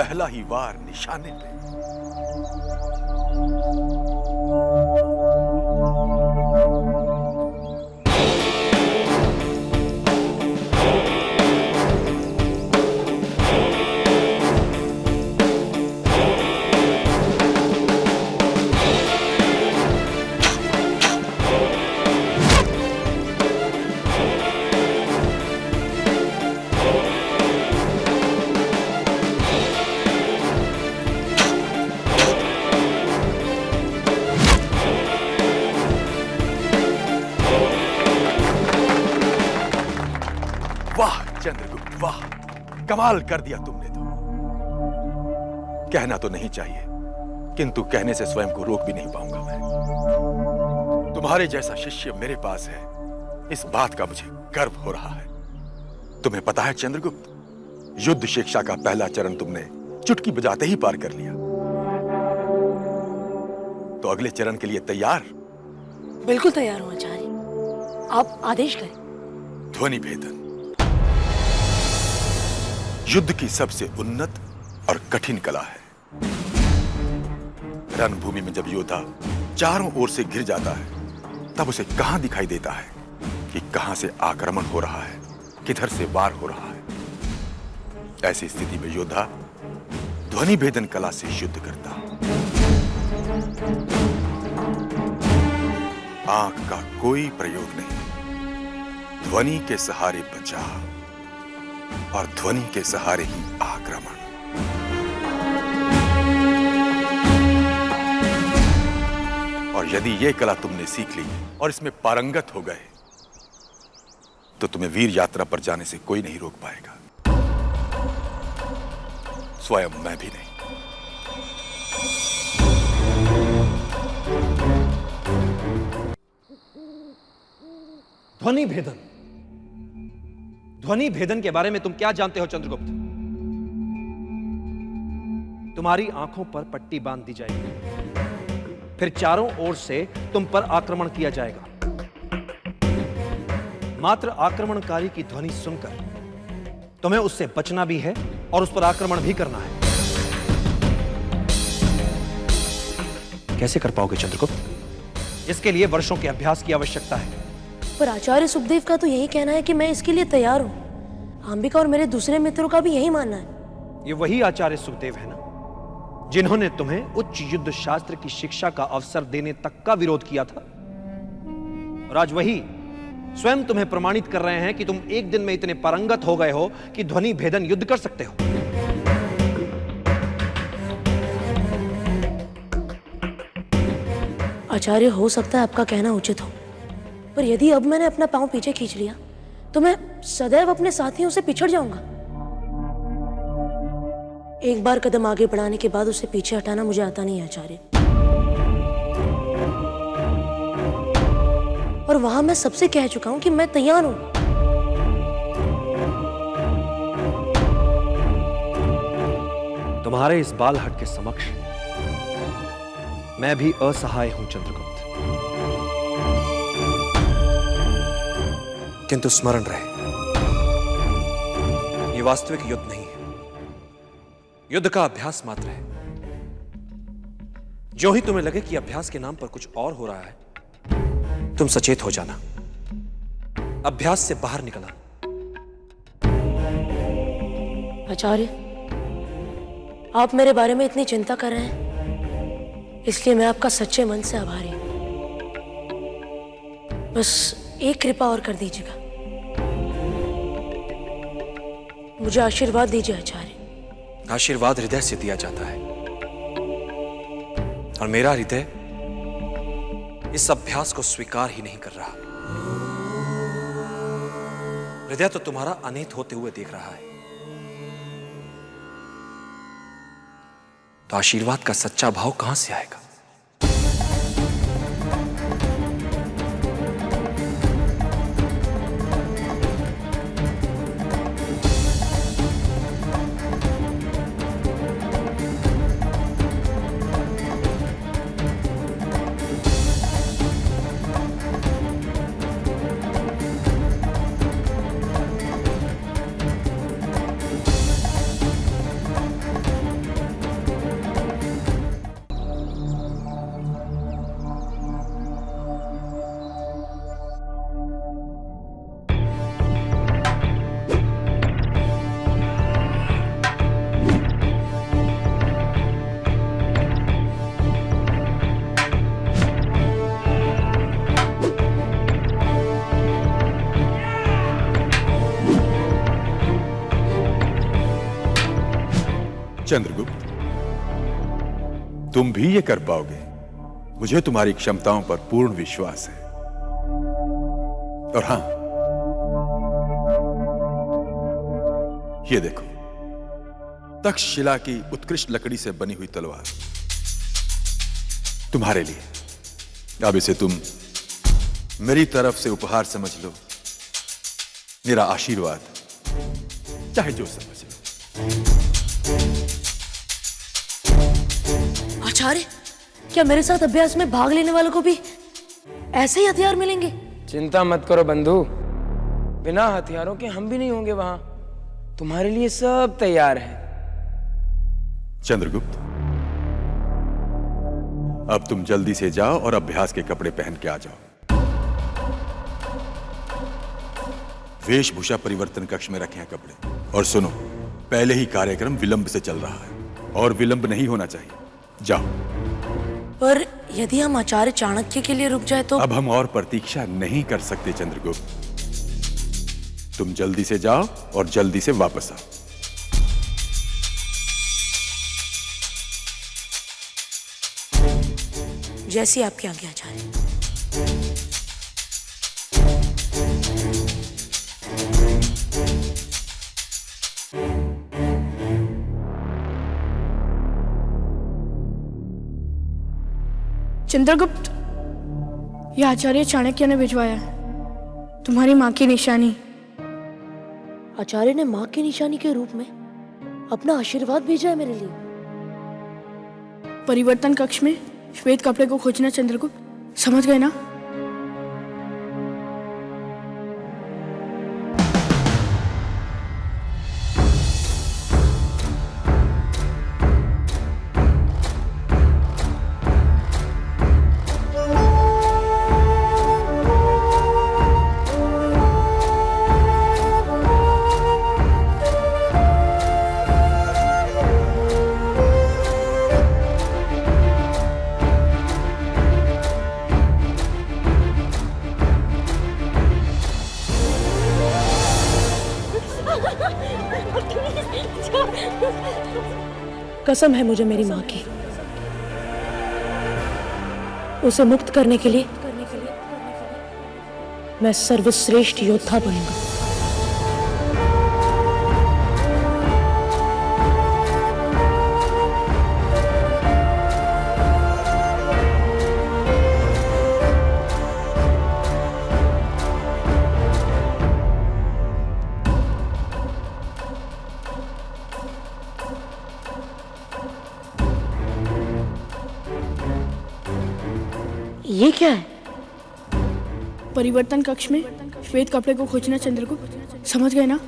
पहला ही वार निशाने पे। वाह चंद्रगुप्त, वाह, कमाल कर दिया तुमने तो। कहना तो नहीं चाहिए, किंतु कहने से स्वयं को रोक भी नहीं पाऊंगा मैं। तुम्हारे जैसा शिष्य मेरे पास है, इस बात का मुझे गर्व हो रहा है। तुम्हें पता है चंद्रगुप्त, युद्ध शिक्षा का पहला चरण तुमने चुटकी बजाते ही पार कर लिया। तो अगले चरण के लिए तैयार? बिल्कुल तैयार हूं आचार्य, आप आदेश करें। ध्वनि भेदन युद्ध की सबसे उन्नत और कठिन कला है। रणभूमि में जब योद्धा चारों ओर से घिर जाता है, तब उसे कहां दिखाई देता है कि कहां से आक्रमण हो रहा है, किधर से वार हो रहा है। ऐसी स्थिति में योद्धा ध्वनि भेदन कला से युद्ध करता। आंख का कोई प्रयोग नहीं, ध्वनि के सहारे बचाव और ध्वनि के सहारे ही आक्रमण। और यदि यह कला तुमने सीख ली और इसमें पारंगत हो गए, तो तुम्हें वीर यात्रा पर जाने से कोई नहीं रोक पाएगा, स्वयं मैं भी नहीं। ध्वनि भेदन, ध्वनि भेदन के बारे में तुम क्या जानते हो चंद्रगुप्त? तुम्हारी आंखों पर पट्टी बांध दी जाएगी, फिर चारों ओर से तुम पर आक्रमण किया जाएगा। मात्र आक्रमणकारी की ध्वनि सुनकर तुम्हें उससे बचना भी है और उस पर आक्रमण भी करना है। कैसे कर पाओगे चंद्रगुप्त? इसके लिए वर्षों के अभ्यास की आवश्यकता है। पर आचार्य सुखदेव का तो यही कहना है कि मैं इसके लिए तैयार हूं। अंबिका और मेरे दूसरे मित्रों का भी यही मानना है। ये वही आचार्य सुखदेव है ना, जिन्होंने तुम्हें उच्च युद्ध शास्त्र की शिक्षा का अवसर देने तक का विरोध किया था। और आज वही स्वयं तुम्हें प्रमाणित कर रहे हैं कि तुम एक दिन में इतने पारंगत हो गए हो कि ध्वनि भेदन युद्ध कर सकते हो। आचार्य, हो सकता है आपका कहना उचित हो, पर यदि अब मैंने अपना पांव पीछे खींच लिया तो मैं सदैव अपने साथियों से पिछड़ जाऊंगा। एक बार कदम आगे बढ़ाने के बाद उसे पीछे हटाना मुझे आता नहीं है आचार्य। और वहां मैं सबसे कह चुका हूं कि मैं तैयार हूं। तुम्हारे इस बालहट के समक्ष मैं भी असहाय हूं चंद्रगुप्त। किंतु स्मरण रहे, यह वास्तविक युद्ध नहीं है, युद्ध का अभ्यास मात्र है। जो ही तुम्हें लगे कि अभ्यास के नाम पर कुछ और हो रहा है, तुम सचेत हो जाना, अभ्यास से बाहर निकलना। आचार्य, आप मेरे बारे में इतनी चिंता कर रहे हैं, इसलिए मैं आपका सच्चे मन से आभारी हूं। बस एक कृपा और कर दीजिएगा, मुझे आशीर्वाद दीजिए आचार्य। आशीर्वाद हृदय से दिया जाता है, और मेरा हृदय इस अभ्यास को स्वीकार ही नहीं कर रहा। हृदय तो तुम्हारा अनित होते हुए देख रहा है। तो आशीर्वाद का सच्चा भाव कहां से आएगा? चंद्रगुप्त, तुम भी ये कर पाओगे। मुझे तुम्हारी क्षमताओं पर पूर्ण विश्वास है। और हां, ये देखो, तक्षशिला की उत्कृष्ट लकड़ी से बनी हुई तलवार तुम्हारे लिए। अब इसे तुम मेरी तरफ से उपहार समझ लो, मेरा आशीर्वाद, चाहे जो समझ लो। आचार्य, क्या मेरे साथ अभ्यास में भाग लेने वालों को भी ऐसे ही हथियार मिलेंगे? चिंता मत करो बंधु, बिना हथियारों के हम भी नहीं होंगे वहां। तुम्हारे लिए सब तैयार है। चंद्रगुप्त, अब तुम जल्दी से जाओ और अभ्यास के कपड़े पहन के आ जाओ। वेशभूषा परिवर्तन कक्ष में रखे हैं कपड़े। और सुनो, पहले ही कार्यक्रम विलंब से चल रहा है और विलंब नहीं होना चाहिए। जाओ। पर यदि हम आचार्य चाणक्य के लिए रुक जाए तो? अब हम और प्रतीक्षा नहीं कर सकते चंद्रगुप्त। तुम जल्दी से जाओ और जल्दी से वापस आओ। जैसी आपकी आज्ञा आचार्य। चंद्रगुप्त, यह आचार्य चाणक्य ने भिजवाया है, तुम्हारी माँ की निशानी। आचार्य ने माँ की निशानी के रूप में अपना आशीर्वाद भेजा है मेरे लिए। परिवर्तन कक्ष में श्वेत कपड़े को खोजना चंद्रगुप्त, समझ गए ना? कसम है मुझे मेरी माँ की, उसे मुक्त करने के लिए मैं सर्वश्रेष्ठ योद्धा बनूंगा। ये क्या है? परिवर्तन कक्ष में श्वेत कपड़े को खोजना चंद्रगुप्त, समझ गए ना?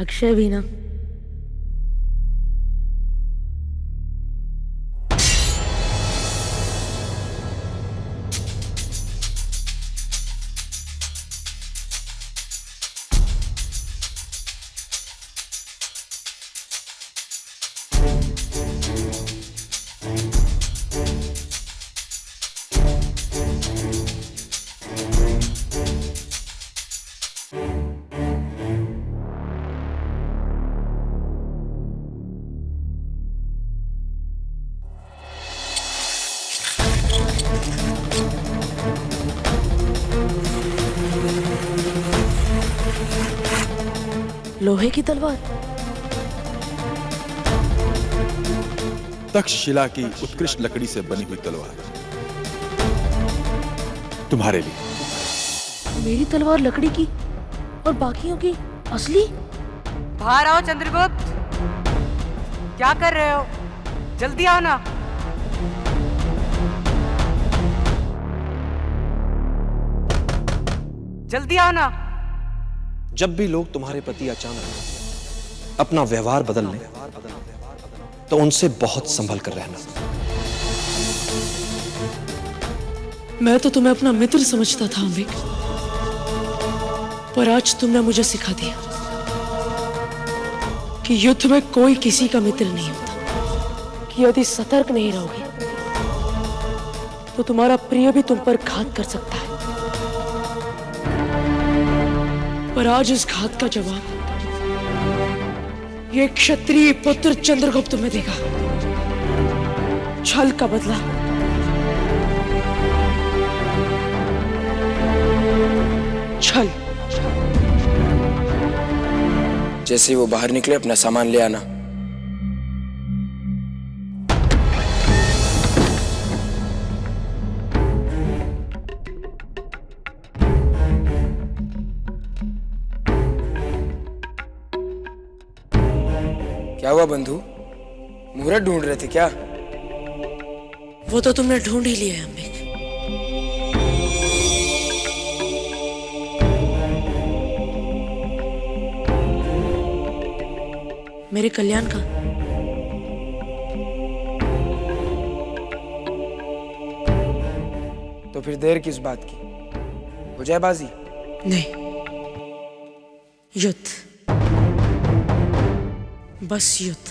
अक्षय भी ना। लोहे की तलवार। तक्षशिला की उत्कृष्ट लकड़ी से बनी हुई तलवार तुम्हारे लिए। मेरी तलवार लकड़ी की और बाकियों की असली? बाहर आओ चंद्रगुप्त, क्या कर रहे हो? जल्दी आओ ना। जल्दी आओ ना। जब भी लोग तुम्हारे प्रति अचानक अपना व्यवहार बदल लें, तो उनसे बहुत संभल कर रहना। मैं तो तुम्हें अपना मित्र समझता था अम्बिक, पर आज तुमने मुझे सिखा दिया कि युद्ध में कोई किसी का मित्र नहीं होता, कि यदि सतर्क नहीं रहोगे तो तुम्हारा प्रिय भी तुम पर घात कर सकता है। पर आज इस घात का जवाब ये क्षत्रिय पुत्र चंद्रगुप्त में देगा। छल का बदला छल। जैसे वो बाहर निकले अपना सामान ले आना। क्या हुआ बंधु, मुहूर्त ढूंढ रहे थे क्या? वो तो तुमने ढूंढ ही लिया है अम्बिक। मेरे कल्याण का। तो फिर देर किस बात की, हो जाए बाजी? नहीं, युद्ध, बस युद्ध।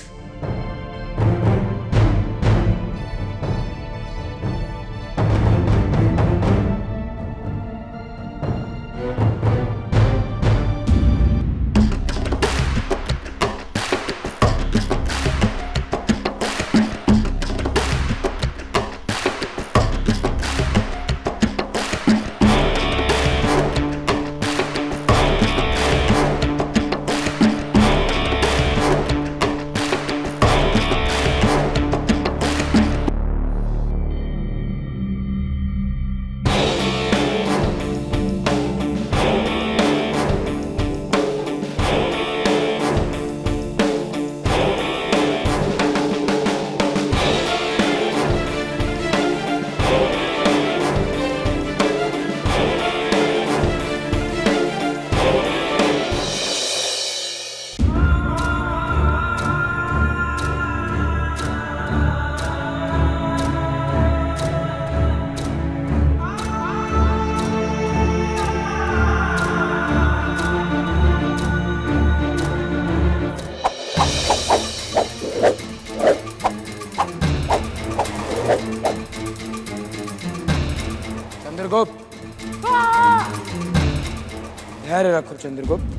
धैर्य रखो चंद्रगुप्त।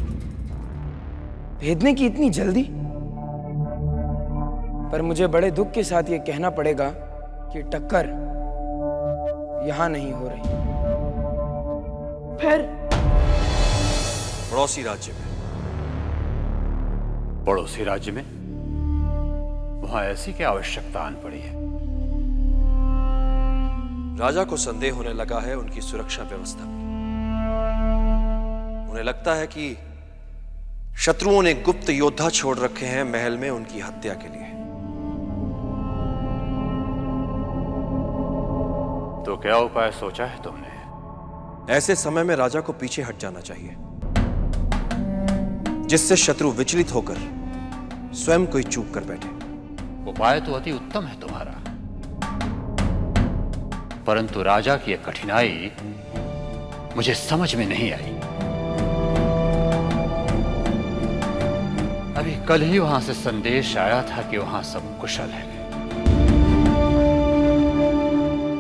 भेदने की इतनी जल्दी? पर मुझे बड़े दुख के साथ ये कहना पड़ेगा कि टक्कर यहां नहीं हो रही। फिर पड़ोसी राज्य में। पड़ोसी राज्य में? वहां ऐसी क्या आवश्यकता आन पड़ी है? राजा को संदेह होने लगा है उनकी सुरक्षा व्यवस्था में। उन्हें लगता है कि शत्रुओं ने गुप्त योद्धा छोड़ रखे हैं महल में उनकी हत्या के लिए। तो क्या उपाय सोचा है तुमने? ऐसे समय में राजा को पीछे हट जाना चाहिए, जिससे शत्रु विचलित होकर स्वयं कोई चूक कर बैठे। उपाय तो अति उत्तम है तुम्हारा, परंतु राजा की यह कठिनाई मुझे समझ में नहीं आई। अभी कल ही वहां से संदेश आया था कि वहां सब कुशल है,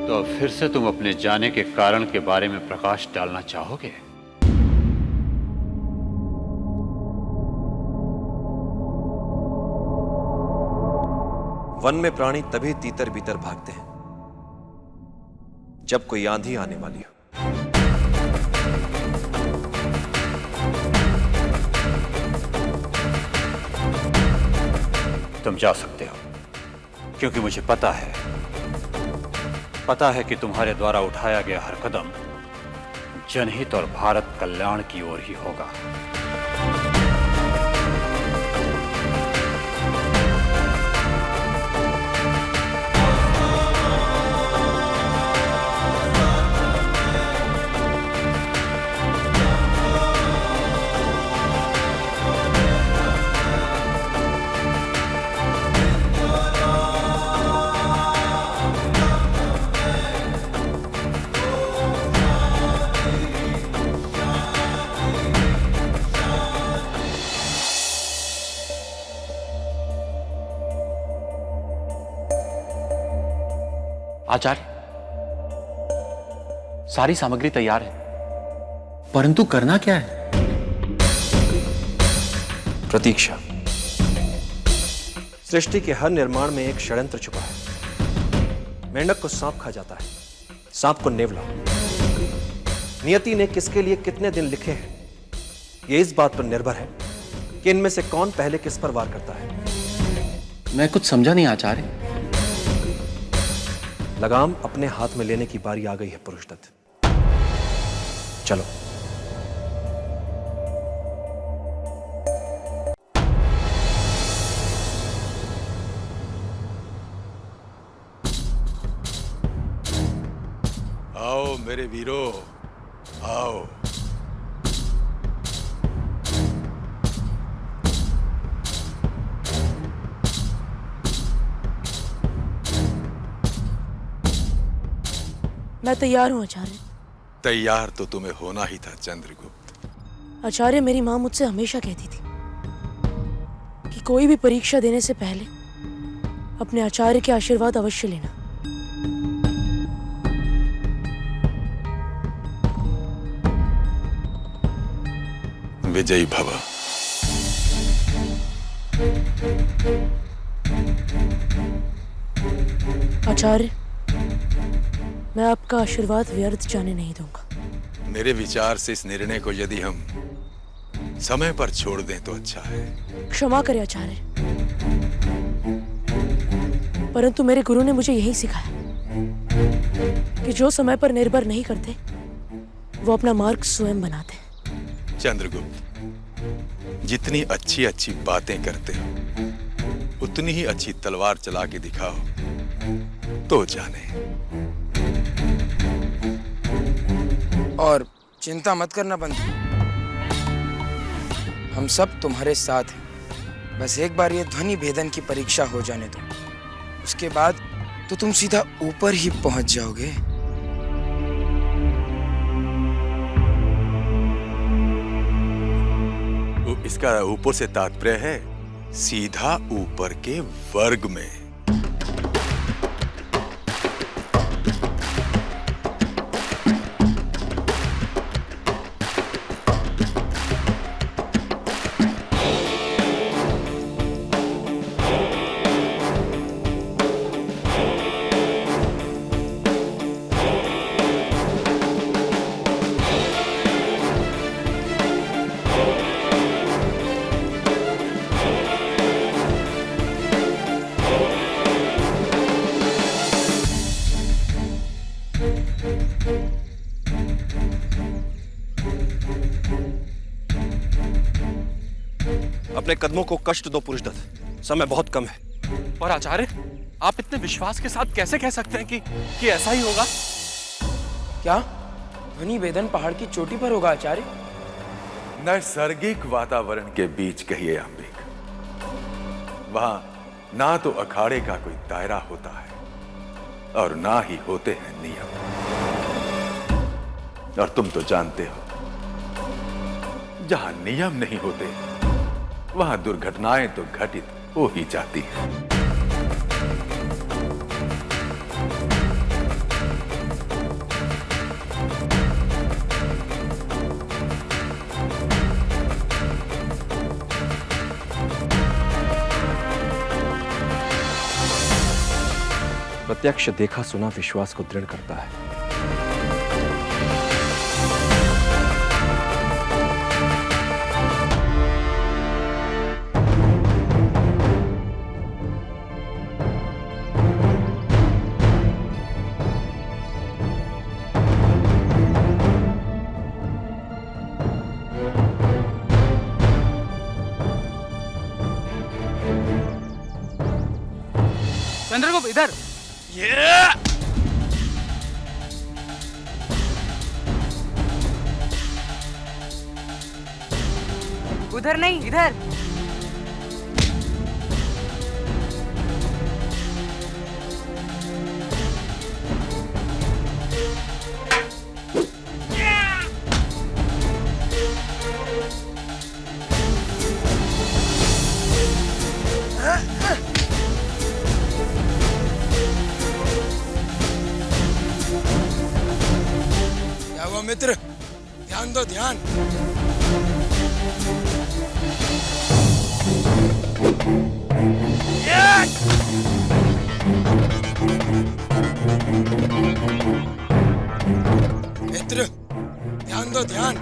तो अब फिर से तुम अपने जाने के कारण के बारे में प्रकाश डालना चाहोगे? वन में प्राणी तभी तीतर बीतर भागते हैं जब कोई आंधी आने वाली हो। तुम जा सकते हो, क्योंकि मुझे पता है कि तुम्हारे द्वारा उठाया गया हर कदम जनहित और भारत कल्याण की ओर ही होगा। आचार्य, सारी सामग्री तैयार है, परंतु करना क्या है? प्रतीक्षा। सृष्टि के हर निर्माण में एक षड्यंत्र छुपा है। मेंढक को सांप खा जाता है, सांप को नेवला। नियति ने किसके लिए कितने दिन लिखे हैं, यह इस बात पर निर्भर है कि इनमें से कौन पहले किस पर वार करता है। मैं कुछ समझा नहीं आचार्य। लगाम अपने हाथ में लेने की बारी आ गई है पुरुषदत्त। चलो। आओ मेरे वीरों, आओ। मैं तैयार हूँ आचार्य। तैयार तो तुम्हें होना ही था चंद्रगुप्त। आचार्य, मेरी माँ मुझसे हमेशा कहती थी कि कोई भी परीक्षा देने से पहले अपने आचार्य के आशीर्वाद अवश्य लेना। विजयी भव। आचार्य, मैं आपका आशीर्वाद व्यर्थ जाने नहीं दूंगा। मेरे विचार से इस निर्णय को यदि हम समय पर छोड़ दें तो अच्छा है। क्षमा करें आचार्य, परंतु मेरे गुरु ने मुझे यही सिखाया कि जो समय पर निर्भर नहीं करते वो अपना मार्ग स्वयं बनाते हैं। चंद्रगुप्त, जितनी अच्छी अच्छी बातें करते हो उतनी ही अच्छी तलवार चला के दिखाओ तो जाने। और चिंता मत करना बंधु, हम सब तुम्हारे साथ हैं। बस एक बार ये ध्वनि भेदन की परीक्षा हो जाने दो, उसके बाद तो तुम सीधा ऊपर ही पहुंच जाओगे। इसका ऊपर से तात्पर्य है सीधा ऊपर के वर्ग में। अपने कदमों को कष्ट दो पुरुषदत्त, समय बहुत कम है। पर आचार्य, आप इतने विश्वास के साथ कैसे कह सकते हैं कि ऐसा ही होगा? क्या ध्वनि भेदन पहाड़ की चोटी पर होगा आचार्य? नैसर्गिक वातावरण के बीच कहिए अंबिक। वहां ना तो अखाड़े का कोई दायरा होता है और ना ही होते हैं नियम। और तुम तो जानते हो, जहां नियम नहीं होते वहां दुर्घटनाएं तो घटित हो ही जाती हैं। प्रत्यक्ष देखा सुना विश्वास को दृढ़ करता है। चंद्रगुप्त इधर। उधर नहीं, इधर। लो मित्र, ध्यान दो ध्यान। मित्र, ध्यान दो ध्यान।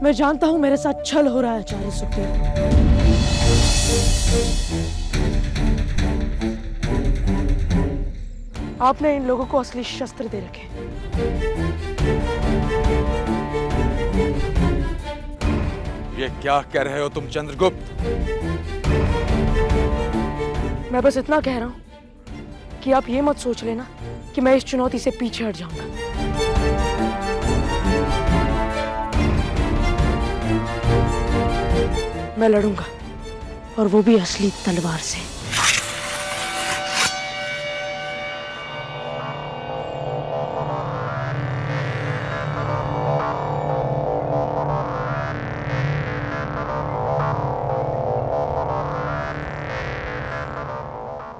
मैं जानता हूं मेरे साथ छल हो रहा है आचार्य सुखदेव। आपने इन लोगों को असली शस्त्र दे रखे। ये क्या कह रहे हो तुम चंद्रगुप्त? मैं बस इतना कह रहा हूं कि आप ये मत सोच लेना कि मैं इस चुनौती से पीछे हट जाऊंगा। मैं लड़ूंगा, और वो भी असली तलवार से।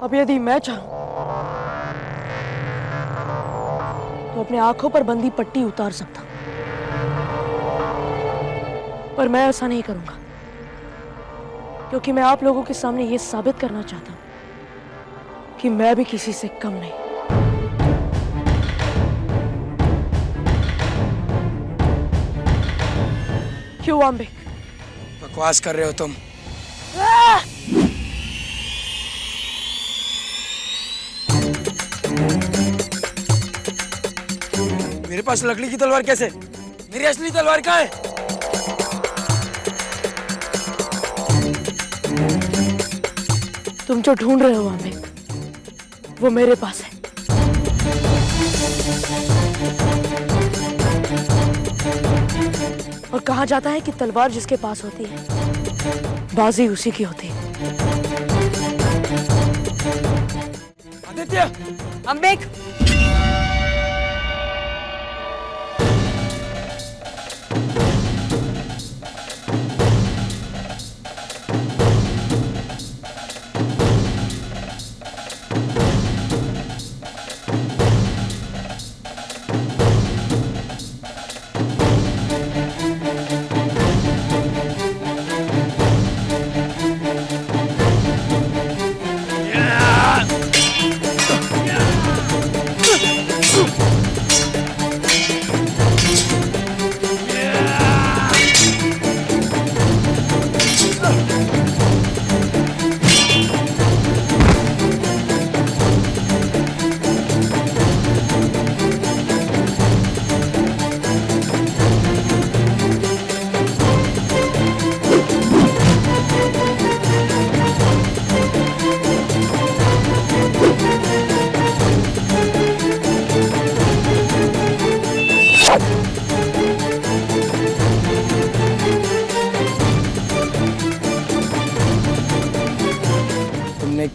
अब यदि मैं चाहूं तो अपने आंखों पर बंदी पट्टी उतार सकता हूं, पर मैं ऐसा नहीं करूंगा, क्योंकि मैं आप लोगों के सामने ये साबित करना चाहता हूं कि मैं भी किसी से कम नहीं। क्यों आम्बिक? बकवास कर रहे हो तुम। मेरे पास लकड़ी की तलवार कैसे? मेरी असली तलवार कहाँ है? तुम जो ढूंढ रहे हो आम्बिक, वो मेरे पास है। और कहा जाता है कि तलवार जिसके पास होती है, बाजी उसी की होती है। आदित्य! आम्बिक!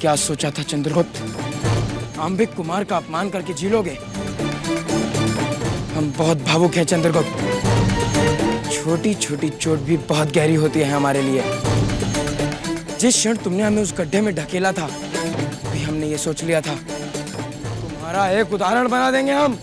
क्या सोचा था चंद्रगुप्त? आम्बिक कुमार का अपमान करके जी लोगे? हम बहुत भावुक हैं चंद्रगुप्त। छोटी छोटी चोट भी बहुत गहरी होती है हमारे लिए। जिस क्षण तुमने हमें उस गड्ढे में ढकेला था, भी हमने ये सोच लिया था तुम्हारा एक उदाहरण बना देंगे हम।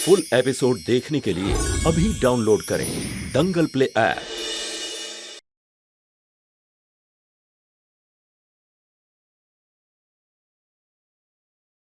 फुल एपिसोड देखने के लिए अभी डाउनलोड करें दंगल प्ले ऐप।